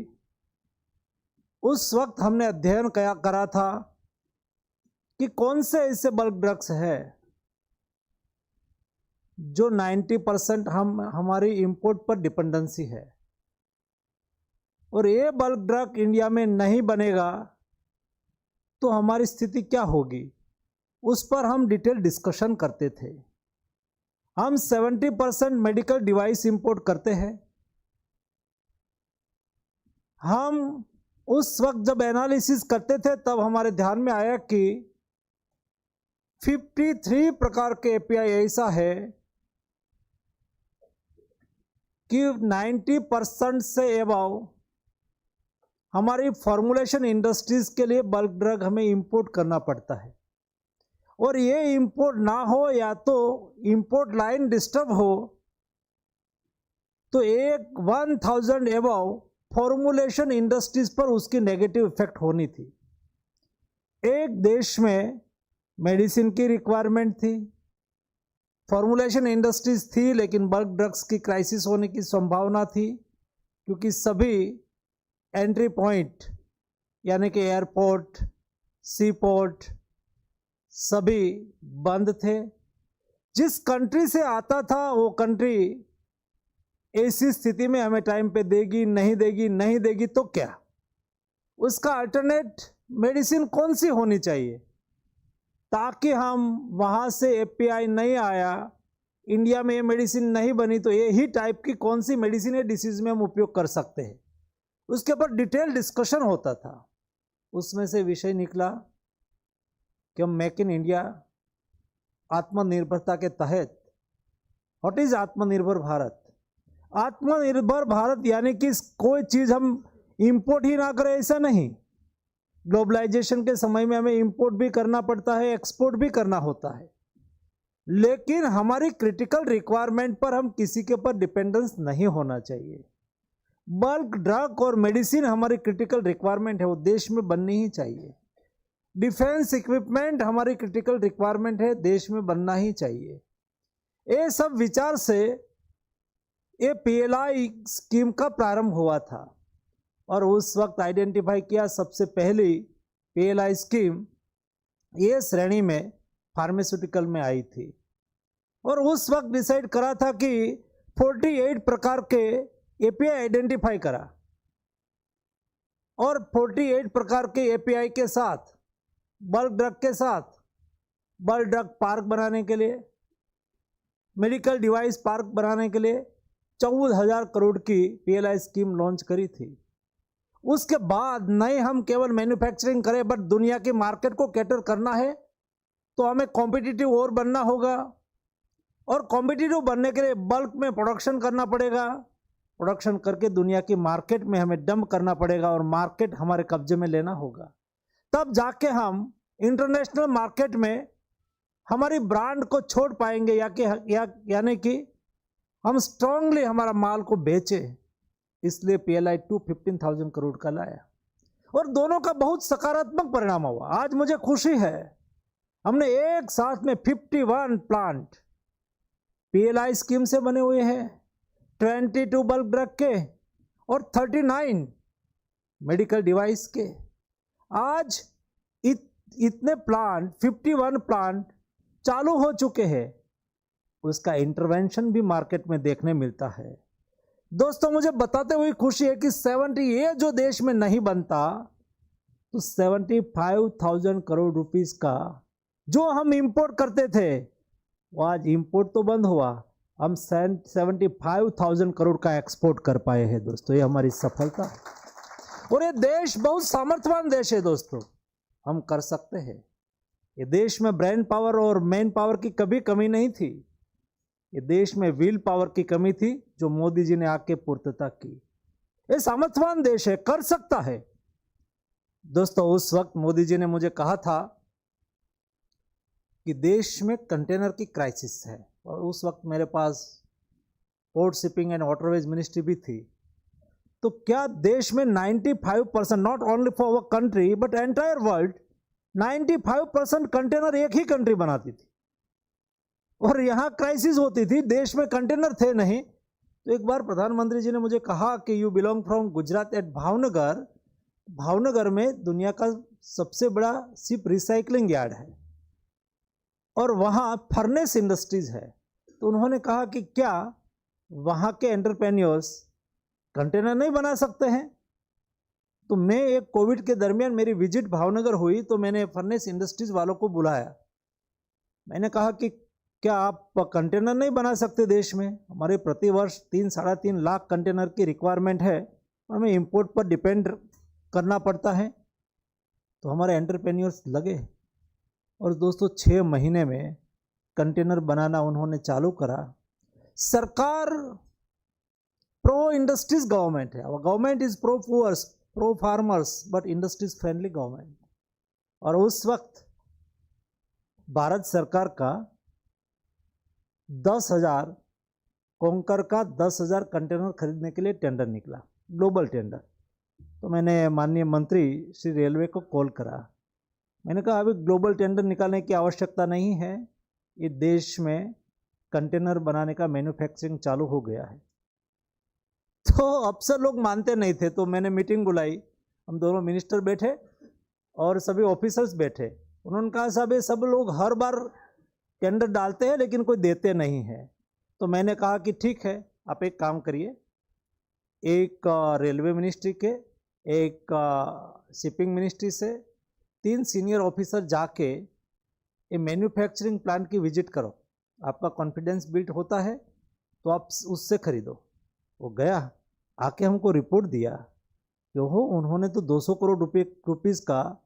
उस वक्त हमने अध्ययन करा था कि कौन से ऐसे बल्क ड्रग्स है जो 90% हमारी इंपोर्ट पर डिपेंडेंसी है, और ये बल्क ड्रग इंडिया में नहीं बनेगा तो हमारी स्थिति क्या होगी, उस पर हम डिटेल डिस्कशन करते थे। हम 70% मेडिकल डिवाइस इंपोर्ट करते हैं। हम उस वक्त जब एनालिसिस करते थे तब हमारे ध्यान में आया कि 53 प्रकार के एपीआई ऐसा है कि 90% से अबव हमारी फॉर्मुलेशन इंडस्ट्रीज के लिए बल्क ड्रग हमें इंपोर्ट करना पड़ता है, और ये इंपोर्ट ना हो या तो इंपोर्ट लाइन डिस्टर्ब हो तो 1000 अबव फॉर्मुलेशन इंडस्ट्रीज पर उसकी नेगेटिव इफेक्ट होनी थी। एक देश में मेडिसिन की रिक्वायरमेंट थी, फॉर्मुलेशन इंडस्ट्रीज थी, लेकिन बल्क ड्रग्स की क्राइसिस होने की संभावना थी क्योंकि सभी एंट्री पॉइंट यानी कि एयरपोर्ट, सी पोर्ट सभी बंद थे। जिस कंट्री से आता था वो कंट्री ऐसी स्थिति में हमें टाइम पे देगी नहीं देगी तो क्या, उसका अल्टरनेट मेडिसिन कौन सी होनी चाहिए ताकि हम वहाँ से एपीआई नहीं आया, इंडिया में ये मेडिसिन नहीं बनी तो ये ही टाइप की कौन सी मेडिसिन है डिसीज में हम उपयोग कर सकते हैं, उसके ऊपर डिटेल डिस्कशन होता था। उसमें से विषय निकला कि हम मेक इन इंडिया आत्मनिर्भरता के तहत, व्हाट इज आत्मनिर्भर भारत? आत्मनिर्भर भारत यानी कि कोई चीज़ हम इंपोर्ट ही ना करें ऐसा नहीं। ग्लोबलाइजेशन के समय में हमें इंपोर्ट भी करना पड़ता है, एक्सपोर्ट भी करना होता है, लेकिन हमारी क्रिटिकल रिक्वायरमेंट पर हम किसी के ऊपर डिपेंडेंस नहीं होना चाहिए। बल्क ड्रग और मेडिसिन हमारी क्रिटिकल रिक्वायरमेंट है, वो देश में बननी ही चाहिए। डिफेंस इक्विपमेंट हमारी क्रिटिकल रिक्वायरमेंट है, देश में बनना ही चाहिए। ये सब विचार से ये PLI स्कीम का प्रारंभ हुआ था और उस वक्त आइडेंटिफाई किया सबसे पहली PLI स्कीम ये श्रेणी में फार्मास्यूटिकल में आई थी, और उस वक्त डिसाइड करा था कि 48 प्रकार के एपीआई आइडेंटिफाई करा, और 48 प्रकार के एपीआई के साथ बल्क ड्रग के साथ बल्क ड्रग पार्क बनाने के लिए, मेडिकल डिवाइस पार्क बनाने के लिए 14,000 करोड़ की PLI स्कीम लॉन्च करी थी। उसके बाद नहीं हम केवल मैन्युफैक्चरिंग करें बट दुनिया की मार्केट को कैटर करना है तो हमें कॉम्पिटिटिव और बनना होगा, और कॉम्पिटिटिव बनने के लिए बल्क में प्रोडक्शन करना पड़ेगा, प्रोडक्शन करके दुनिया की मार्केट में हमें डंप करना पड़ेगा और मार्केट हमारे कब्जे में लेना होगा। तब जाके हम इंटरनेशनल मार्केट में हमारी ब्रांड को छोड़ पाएंगे यानी कि हम स्ट्रांगली हमारा माल को बेचें। इसलिए PLI 15,000 करोड़ का लाया और दोनों का बहुत सकारात्मक परिणाम हुआ। आज मुझे खुशी है हमने एक साथ में 51 प्लांट PLI स्कीम से बने हुए हैं, 22 बल्क ड्रग के और 39 मेडिकल डिवाइस के। आज इतने प्लांट 51 प्लांट चालू हो चुके हैं, उसका इंटरवेंशन भी मार्केट में देखने मिलता है। दोस्तों मुझे बताते हुए खुशी है कि 70 ये जो देश में नहीं बनता तो 75,000 करोड़ रुपीस का जो हम इंपोर्ट करते थे वो आज इंपोर्ट तो बंद हुआ, हम 75,000 करोड़ का एक्सपोर्ट कर पाए हैं। दोस्तों ये हमारी सफलता है और ये देश बहुत सामर्थ्यवान देश है। दोस्तों हम कर सकते हैं। ये देश में ब्रेन पावर और मैन पावर की कभी कमी नहीं थी, ये देश में विल पावर की कमी थी जो मोदी जी ने आके पूर्तता की। ये सामर्थ्यवान देश है, कर सकता है। दोस्तों उस वक्त मोदी जी ने मुझे कहा था कि देश में कंटेनर की क्राइसिस है, और उस वक्त मेरे पास port shipping and waterways ministry भी थी। तो क्या देश में 95%, not only for our country but entire world, 95% container एक ही कंट्री बनाती थी और यहाँ क्राइसिस होती थी, देश में कंटेनर थे नहीं। तो एक बार प्रधानमंत्री जी ने मुझे कहा कि you belong from Gujarat at Bhavnagar, Bhavnagar में दुनिया का सबसे बड़ा शिप रिसाइकलिंग यार्ड है और वहाँ फर्नेस इंडस्ट्रीज है। तो उन्होंने कहा कि क्या वहाँ के एंटरप्रेन्योर्स कंटेनर नहीं बना सकते हैं। तो मैं एक कोविड के दरमियान मेरी विजिट भावनगर हुई तो मैंने फर्नेस इंडस्ट्रीज वालों को बुलाया। मैंने कहा कि क्या आप कंटेनर नहीं बना सकते देश में? हमारे प्रतिवर्ष 3-3.5 लाख कंटेनर की रिक्वायरमेंट है, हमें इंपोर्ट पर डिपेंड करना पड़ता है। तो हमारे एंटरप्रेन्योर्स लगे और दोस्तों 6 महीने में कंटेनर बनाना उन्होंने चालू करा। सरकार प्रो इंडस्ट्रीज गवर्नमेंट है, government is pro poors, pro farmers, but industries friendly government. और उस वक्त भारत सरकार का 10,000 कोंकर का 10,000 कंटेनर खरीदने के लिए टेंडर निकला, ग्लोबल टेंडर। तो मैंने माननीय मंत्री श्री रेलवे को कॉल करा। मैंने कहा अभी ग्लोबल टेंडर निकालने की आवश्यकता नहीं है, ये देश में कंटेनर बनाने का मैन्युफैक्चरिंग चालू हो गया है। तो अफसर लोग मानते नहीं थे, तो मैंने मीटिंग बुलाई। हम दोनों मिनिस्टर बैठे और सभी ऑफिसर्स बैठे। उन्होंने कहा साहब ये सब लोग हर बार टेंडर डालते हैं लेकिन कोई देते नहीं है। तो मैंने कहा कि ठीक है, आप एक काम करिए, एक रेलवे मिनिस्ट्री के, एक शिपिंग मिनिस्ट्री से 3 सीनियर ऑफिसर जाके ये मैन्युफैक्चरिंग प्लांट की विजिट करो, आपका कॉन्फिडेंस बिल्ड होता है तो आप उससे खरीदो। वो गया, आके हमको रिपोर्ट दिया कि हो उन्होंने तो 200 करोड़ रुपीस का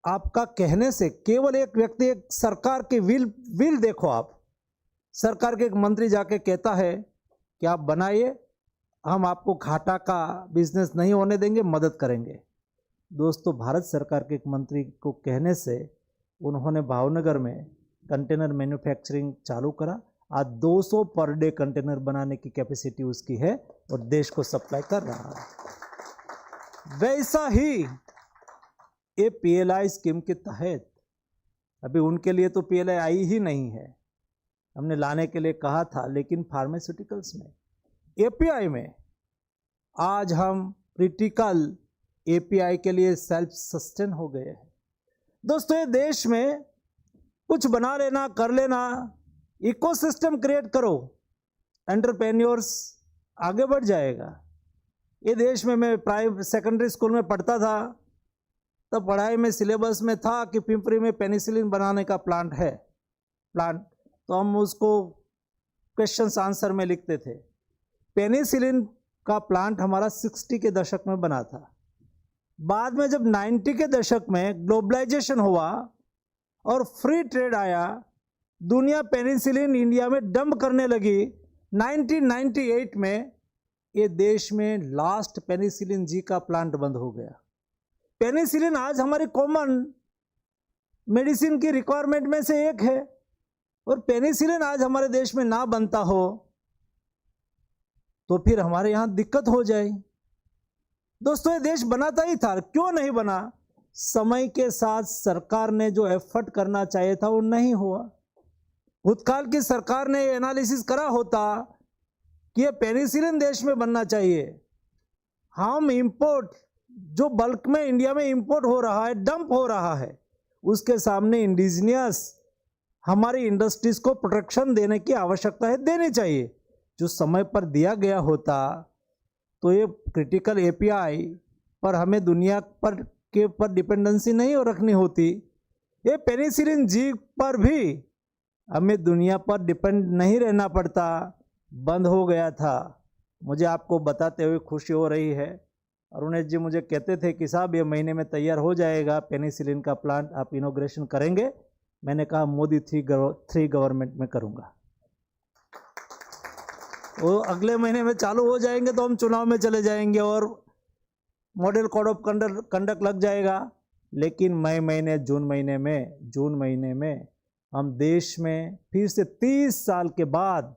आपका कहने से, केवल एक व्यक्ति, एक सरकार के विल देखो आप, सरकार के एक मंत्री जाके कहता है कि आप बनाइए, हम आपको घाटा का बिजनेस नहीं होने देंगे, मदद करेंगे। दोस्तों भारत सरकार के एक मंत्री को कहने से उन्होंने भावनगर में कंटेनर मैन्युफैक्चरिंग चालू करा। आज 200 पर डे कंटेनर बनाने की कैपेसिटी उसकी है और देश को सप्लाई कर रहा है। वैसा ही ये PLI स्कीम के तहत, अभी उनके लिए तो PLI आई ही नहीं है, हमने लाने के लिए कहा था, लेकिन फार्मास्यूटिकल्स में, API में आज हम क्रिटिकल API के लिए सेल्फ सस्टेन हो गए हैं। दोस्तों ये देश में कुछ बना लेना, कर लेना, इकोसिस्टम क्रिएट करो, एंटरप्रेन्योर्स आगे बढ़ जाएगा। ये देश में, मैं सेकेंडरी स्कूल में पढ़ता था, तब पढ़ाई में सिलेबस में था कि पिंपरी में पेनिसिलिन बनाने का प्लांट है, तो हम उसको क्वेश्चंस आंसर में लिखते थे। पेनिसिलिन का प्लांट हमारा 60 के दशक में बना था। बाद में जब 90 के दशक में ग्लोबलाइजेशन हुआ और फ्री ट्रेड आया, दुनिया पेनिसिलिन इंडिया में डंप करने लगी। 1998 में ये देश में लास्ट पेनिसिलिन जी का प्लांट बंद हो गया। पेनिसिलिन आज हमारी कॉमन मेडिसिन की रिक्वायरमेंट में से एक है, और पेनिसिलिन आज हमारे देश में ना बनता हो तो फिर हमारे यहाँ दिक्कत हो जाए। दोस्तों ये देश बनाता ही था, क्यों नहीं बना? समय के साथ सरकार ने जो एफर्ट करना चाहिए था वो नहीं हुआ। भूतकाल की सरकार ने एनालिसिस करा होता कि ये पेनिसिलिन देश में बनना चाहिए। हम इंपोर्ट जो बल्क में इंडिया में इंपोर्ट हो रहा है, डंप हो रहा है, उसके सामने इंडिजिनियस हमारी इंडस्ट्रीज को प्रोटेक्शन देने की आवश्यकता है, देनी चाहिए। जो समय पर दिया गया होता तो ये क्रिटिकल API पर हमें दुनिया पर डिपेंडेंसी नहीं रखनी होती। ये पेनिसिलिन जी पर भी हमें दुनिया पर डिपेंड नहीं रहना पड़ता, बंद हो गया था। मुझे आपको बताते हुए खुशी हो रही है, अरुणेश जी मुझे कहते थे कि साहब ये महीने में तैयार हो जाएगा पेनिसिलिन का प्लांट, आप इनॉग्रेशन करेंगे? मैंने कहा मोदी 3 गवर्नमेंट में करूँगा। वो अगले महीने में चालू हो जाएंगे तो हम चुनाव में चले जाएंगे और मॉडल कोड ऑफ कंडक्ट लग जाएगा। लेकिन जून महीने में हम देश में फिर से 30 साल के बाद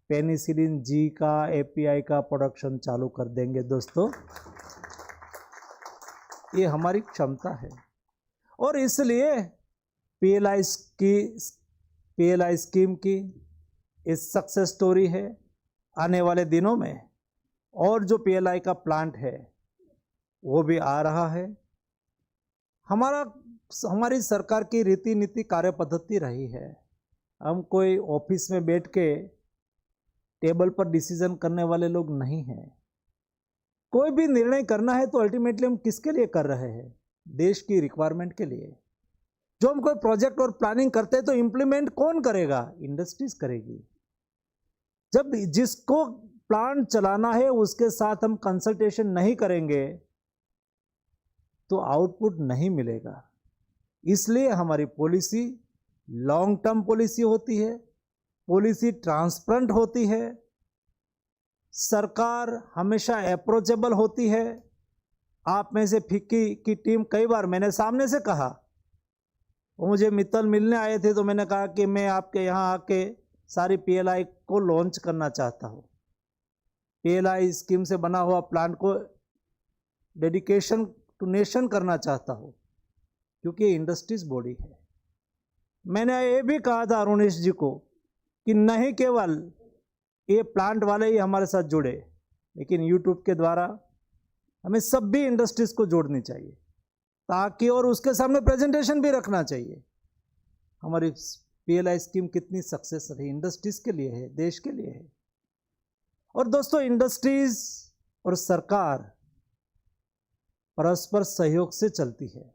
पेनिसिलिन जी का API का प्रोडक्शन चालू कर देंगे। दोस्तों ये हमारी क्षमता है और इसलिए PLI स्कीम की इस सक्सेस स्टोरी है। आने वाले दिनों में और जो PLI का प्लांट है वो भी आ रहा है। हमारी सरकार की रीति नीति कार्य पद्धति रही है, हम कोई ऑफिस में बैठ के टेबल पर डिसीजन करने वाले लोग नहीं हैं। कोई भी निर्णय करना है तो अल्टीमेटली हम किसके लिए कर रहे हैं? देश की रिक्वायरमेंट के लिए। जो हम कोई प्रोजेक्ट और प्लानिंग करते हैं तो इम्प्लीमेंट कौन करेगा? इंडस्ट्रीज करेगी। जब जिसको प्लांट चलाना है उसके साथ हम कंसल्टेशन नहीं करेंगे तो आउटपुट नहीं मिलेगा। इसलिए हमारी पॉलिसी लॉन्ग टर्म पॉलिसी होती है, पॉलिसी ट्रांसपेरेंट होती है, सरकार हमेशा अप्रोचेबल होती है। आप में से फिक्की की टीम, कई बार मैंने सामने से कहा, वो मुझे मित्तल मिलने आए थे तो मैंने कहा कि मैं आपके यहाँ आके सारी PLI को लॉन्च करना चाहता हूँ। PLI स्कीम से बना हुआ प्लांट को डेडिकेशन टू नेशन करना चाहता हूँ, क्योंकि इंडस्ट्रीज बॉडी है। मैंने ये भी कहा था अरुणेश जी को कि नहीं केवल ये प्लांट वाले ही हमारे साथ जुड़े, लेकिन यूट्यूब के द्वारा हमें सब भी इंडस्ट्रीज को जोड़नी चाहिए, ताकि और उसके सामने प्रेजेंटेशन भी रखना चाहिए हमारी PLI स्कीम कितनी सक्सेस रही, इंडस्ट्रीज के लिए है, देश के लिए है। और दोस्तों, इंडस्ट्रीज और सरकार परस्पर सहयोग से चलती है।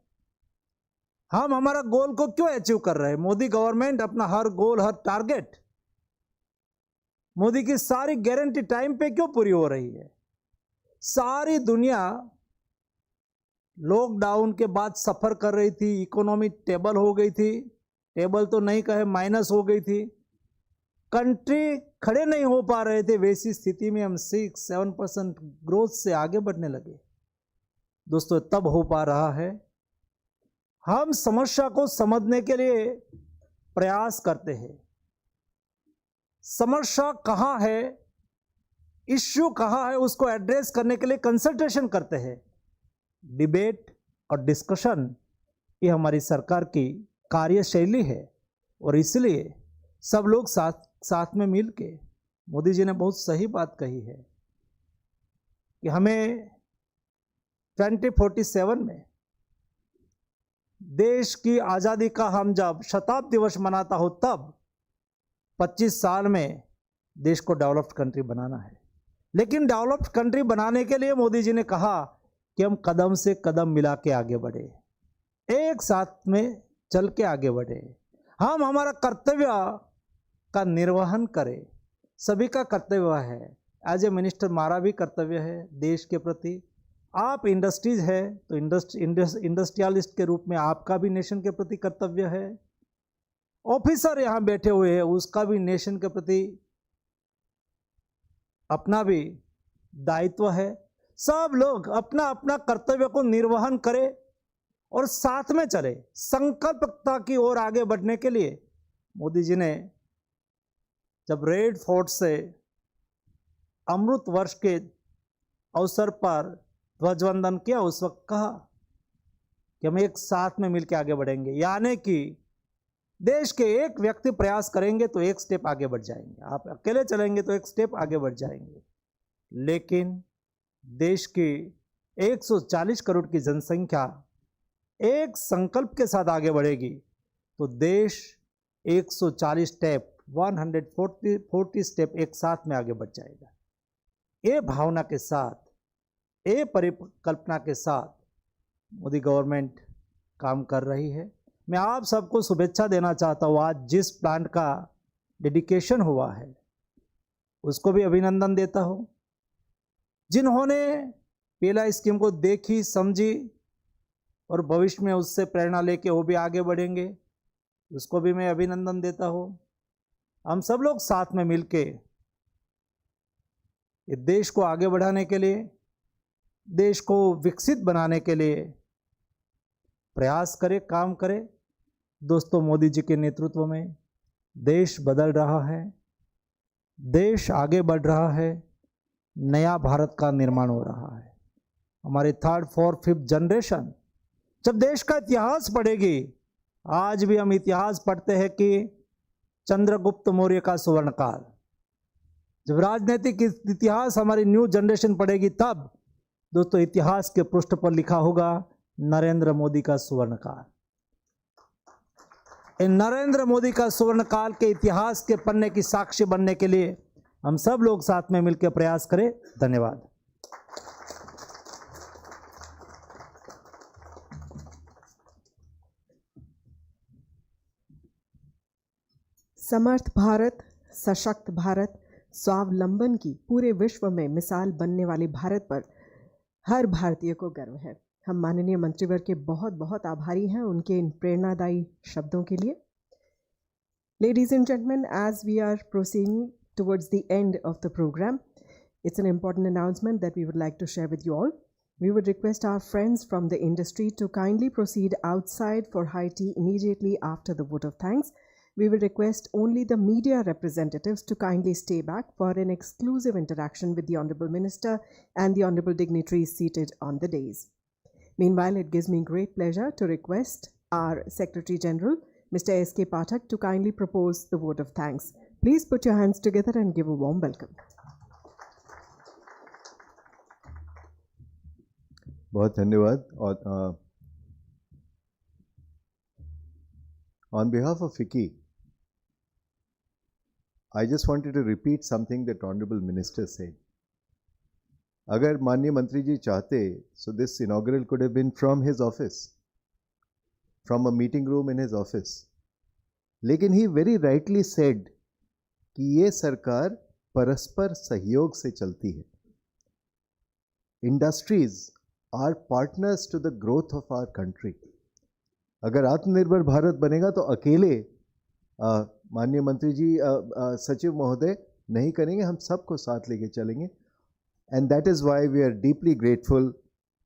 हम हमारा गोल को क्यों अचीव कर रहे हैं? मोदी गवर्नमेंट अपना हर गोल, हर टारगेट, मोदी की सारी गारंटी टाइम पे क्यों पूरी हो रही है? सारी दुनिया लॉकडाउन के बाद सफर कर रही थी, इकोनॉमी टेबल हो गई थी, टेबल तो नहीं कहे माइनस हो गई थी, कंट्री खड़े नहीं हो पा रहे थे। वैसी स्थिति में हम 6-7% ग्रोथ से आगे बढ़ने लगे। दोस्तों, तब हो पा रहा है हम समस्या को समझने के लिए प्रयास करते हैं। समस्या कहाँ है, इश्यू कहाँ है, उसको एड्रेस करने के लिए कंसल्टेशन करते हैं। डिबेट और डिस्कशन ये हमारी सरकार की कार्यशैली है, और इसलिए सब लोग साथ में मिल के, मोदी जी ने बहुत सही बात कही है कि हमें 2047 में देश की आज़ादी का हम जब शताब्दी दिवस मनाता हो, तब 25 साल में देश को डेवलप्ड कंट्री बनाना है। लेकिन डेवलप्ड कंट्री बनाने के लिए मोदी जी ने कहा कि हम कदम से कदम मिला के आगे बढ़े, एक साथ में चल के आगे बढ़े, हम हमारा कर्तव्य का निर्वहन करें। सभी का कर्तव्य है। एज ए मिनिस्टर हमारा भी कर्तव्य है देश के प्रति। आप इंडस्ट्रीज है तो इंडस्ट्रियलिस्ट के रूप में आपका भी नेशन के प्रति कर्तव्य है। ऑफिसर यहाँ बैठे हुए हैं, उसका भी नेशन के प्रति अपना भी दायित्व है। सब लोग अपना अपना कर्तव्य को निर्वहन करें और साथ में चले, संकल्पता की ओर आगे बढ़ने के लिए। मोदी जी ने जब रेड फोर्ट से अमृत वर्ष के अवसर पर ध्वजवंदन किया, उस वक्त कहा कि हम एक साथ में मिलकर आगे बढ़ेंगे, यानी कि देश के एक व्यक्ति प्रयास करेंगे तो एक स्टेप आगे बढ़ जाएंगे, आप अकेले चलेंगे तो एक स्टेप आगे बढ़ जाएंगे। लेकिन देश की 140 करोड़ की जनसंख्या एक संकल्प के साथ आगे बढ़ेगी तो देश 140 स्टेप 140 स्टेप एक साथ में आगे बढ़ जाएगा। ये भावना के साथ, ये परिकल्पना के साथ मोदी गवर्नमेंट काम कर रही है। मैं आप सबको शुभेच्छा देना चाहता हूँ। आज जिस प्लांट का डेडिकेशन हुआ है उसको भी अभिनंदन देता हूँ। जिन्होंने PLI स्कीम को देखी, समझी और भविष्य में उससे प्रेरणा लेके वो भी आगे बढ़ेंगे, उसको भी मैं अभिनंदन देता हूँ। हम सब लोग साथ में मिलके ये देश को आगे बढ़ाने के लिए, देश को विकसित बनाने के लिए प्रयास करें, काम करें। दोस्तों, मोदी जी के नेतृत्व में देश बदल रहा है, देश आगे बढ़ रहा है, नया भारत का निर्माण हो रहा है। हमारे 3rd, 4th, 5th जनरेशन जब देश का इतिहास पढ़ेगी, आज भी हम इतिहास पढ़ते हैं कि चंद्रगुप्त मौर्य का सुवर्णकाल, जब राजनीतिक इतिहास हमारी न्यू जनरेशन पढ़ेगी, तब दोस्तों इतिहास के पृष्ठ पर लिखा होगा नरेंद्र मोदी का स्वर्ण काल। इन नरेंद्र मोदी का स्वर्ण काल के इतिहास के पन्ने की साक्षी बनने के लिए हम सब लोग साथ में मिलकर प्रयास करें। धन्यवाद। समर्थ भारत, सशक्त भारत, स्वावलंबन की पूरे विश्व में मिसाल बनने वाले भारत पर हर भारतीय को गर्व है। हम माननीय मंत्रीवर के बहुत बहुत आभारी हैं उनके इन प्रेरणादायी शब्दों के लिए। Ladies and gentlemen, as we are proceeding towards the end of the program, it's an important announcement that we would like to share with you all. We would request our friends from the industry to kindly proceed outside for high tea immediately after the vote of thanks. We will request only the media representatives to kindly stay back for an exclusive interaction with the Honorable Minister and the Honorable dignitaries seated on the dais. Meanwhile, it gives me great pleasure to request our Secretary General, Mr. S.K. Pathak, to kindly propose the vote of thanks. Please put your hands together and give a warm welcome. बहुत धन्यवाद। और on behalf of FICCI, I just wanted to repeat something that Honorable Minister said. अगर माननीय मंत्री जी चाहते, so this inaugural could have been from his office, from a meeting room in his office. लेकिन he very rightly said कि ये सरकार परस्पर सहयोग से चलती है. Industries are partners to the growth of our country. अगर आत्मनिर्भर भारत बनेगा तो अकेले माननीय मंत्री जी सचिव महोदय नहीं करेंगे, हम सबको साथ लेके चलेंगे. And that is why we are deeply grateful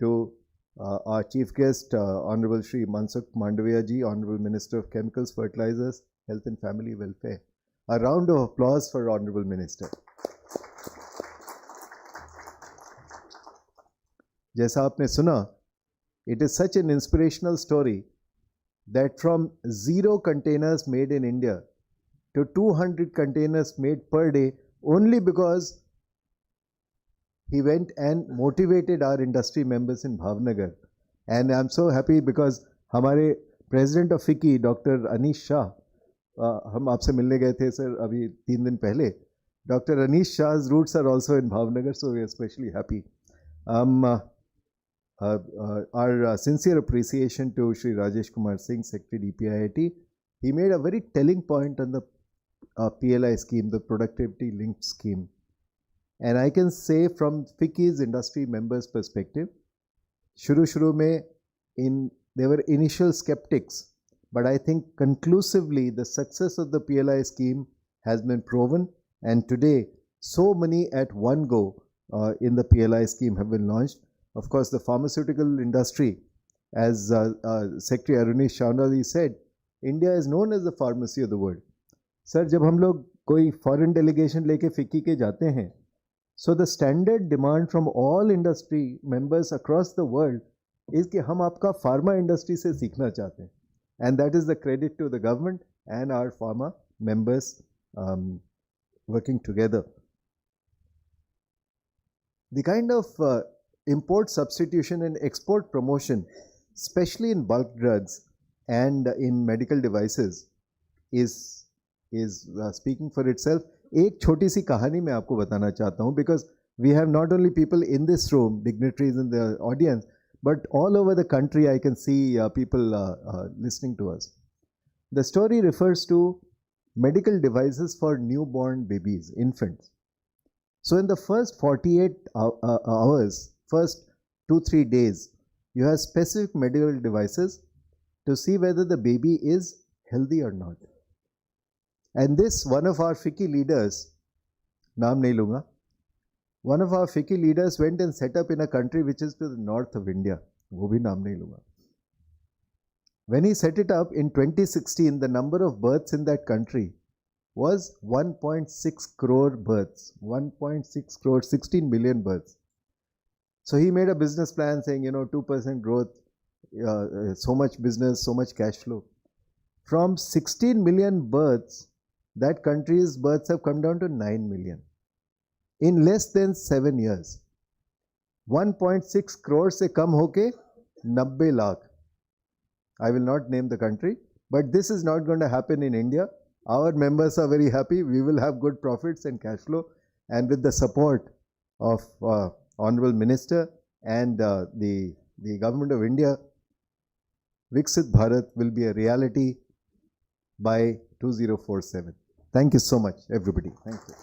to our chief guest, Honorable Shri Mansukh Mandavia ji, Honorable Minister of Chemicals, Fertilizers, Health and Family Welfare. A round of applause for Honorable Minister. जैसा आपने सुना, it is such an inspirational story that from 0 containers made in India to 200 containers made per day, only because he went and motivated our industry members in Bhavnagar. And I'm so happy because हमारे president of FICCI, Dr. Anish Shah, हम आपसे मिलने गए थे sir अभी 3 दिन पहले. Dr. Anish Shah's roots are also in Bhavnagar, so we are especially happy. Our sincere appreciation to Shri Rajesh Kumar Singh, Secretary DPIIT. He made a very telling point on the PLI scheme, the productivity linked scheme. And I can say from FICCI's industry members' perspective, shuru mein there were initial skeptics, but I think conclusively the success of the PLI scheme has been proven, and today so many at one go in the PLI scheme have been launched. Of course, the pharmaceutical industry, as Secretary Arunish Shawnali said, India is known as the pharmacy of the world. Sir, जब हम लोग कोई foreign delegation लेके FICCI के जाते हैं, so the standard demand from all industry members across the world is कि हम आपका pharma industry से सीखना चाहते हैं, and that is the credit to the government and our pharma members working together. The kind of import substitution and export promotion, especially in bulk drugs and in medical devices, is speaking for itself. एक छोटी सी कहानी मैं आपको बताना चाहता हूँ, because we have not only people in this room, dignitaries in the audience, but all over the country I can see people listening to us. The story refers to medical devices for newborn babies, infants. So in the first 48 hours, first 2-3 days, you have specific medical devices to see whether the baby is healthy or not. And this, one of our FICCI leaders, naam nahi lunga, one of our FICCI leaders went and set up in a country which is to the north of India. Wo bhi naam nahi lunga. When he set it up in 2016, the number of births in that country was 1.6 crore births. 1.6 crore, 16 million births. So he made a business plan saying, 2% growth, so much business, so much cash flow. From 16 million births, that country's births have come down to 9 million in less than 7 years. 1.6 crore से कम होके 90 lakh. I will not name the country, but this is not going to happen in India. Our members are very happy. We will have good profits and cash flow, and with the support of Honorable Minister and the Government of India, Viksit Bharat will be a reality by 2047. Thank you so much, everybody. Thank you.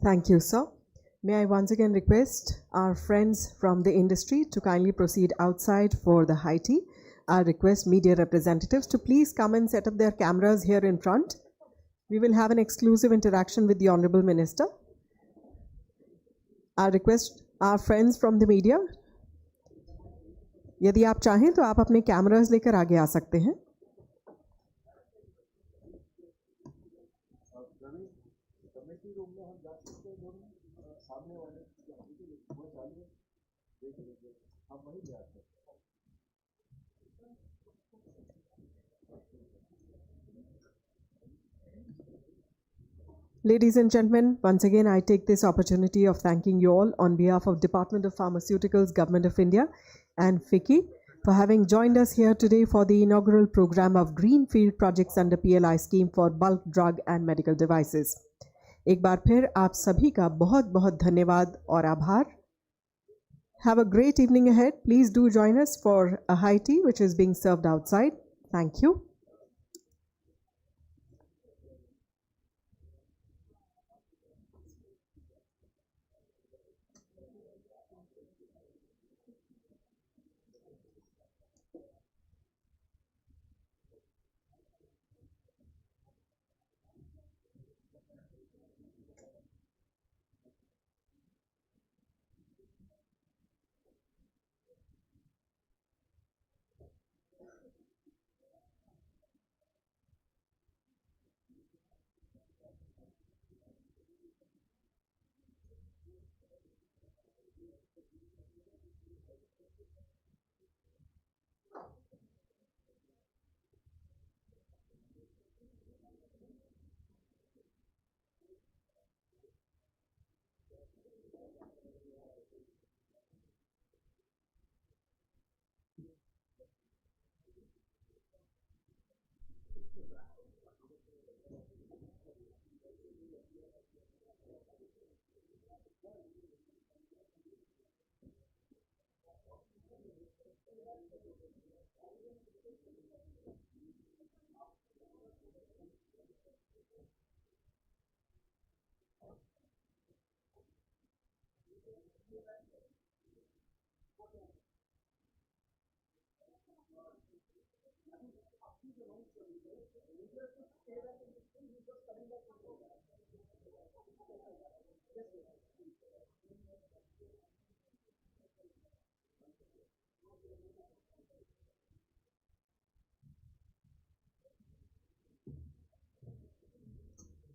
Thank you, sir. May I once again request our friends from the industry to kindly proceed outside for the high tea. I request media representatives to please come and set up their cameras here in front. We will have an exclusive interaction with the Honorable Minister. I request our friends from the media, यदि आप चाहें तो आप अपने cameras लेकर आगे आ सकते हैं. Ladies and gentlemen, once again I take this opportunity of thanking you all on behalf of Department of Pharmaceuticals, Government of India and FICCI for having joined us here today for the inaugural program of Greenfield projects under PLI scheme for bulk drug and medical devices. एक बार फिर आप सभी का बहुत बहुत धन्यवाद और आभार. Have a great evening ahead. Please do join us for a high tea which is being served outside. Thank you.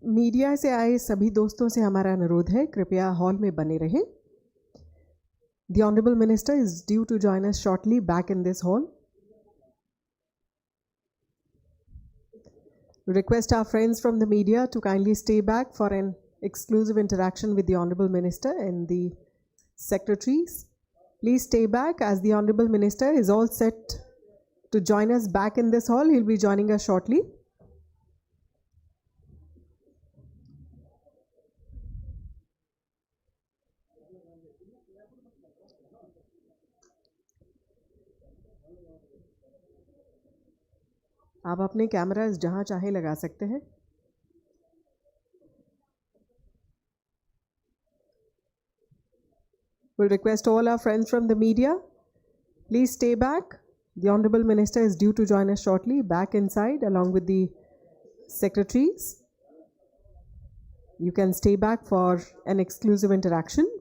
Media से आए सभी दोस्तों से हमारा अनुरोध है कृपया हॉल में बने रहें. The Honorable Minister is due to join us shortly back in this hall. Request our friends from the media to kindly stay back for an exclusive interaction with the Honorable Minister and the secretaries. Please stay back as the Honorable Minister is all set to join us back in this hall. He'll be joining us shortly. आप अपने cameras जहां चाहे लगा सकते हैं. We'll request all our friends from the media, please stay back. The Honorable Minister is due to join us shortly back inside along with the secretaries. You can stay back for an exclusive interaction.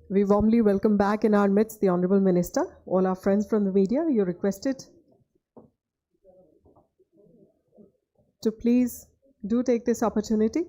We warmly welcome back in our midst the Honorable Minister. All our friends from the media, you're requested to please do take this opportunity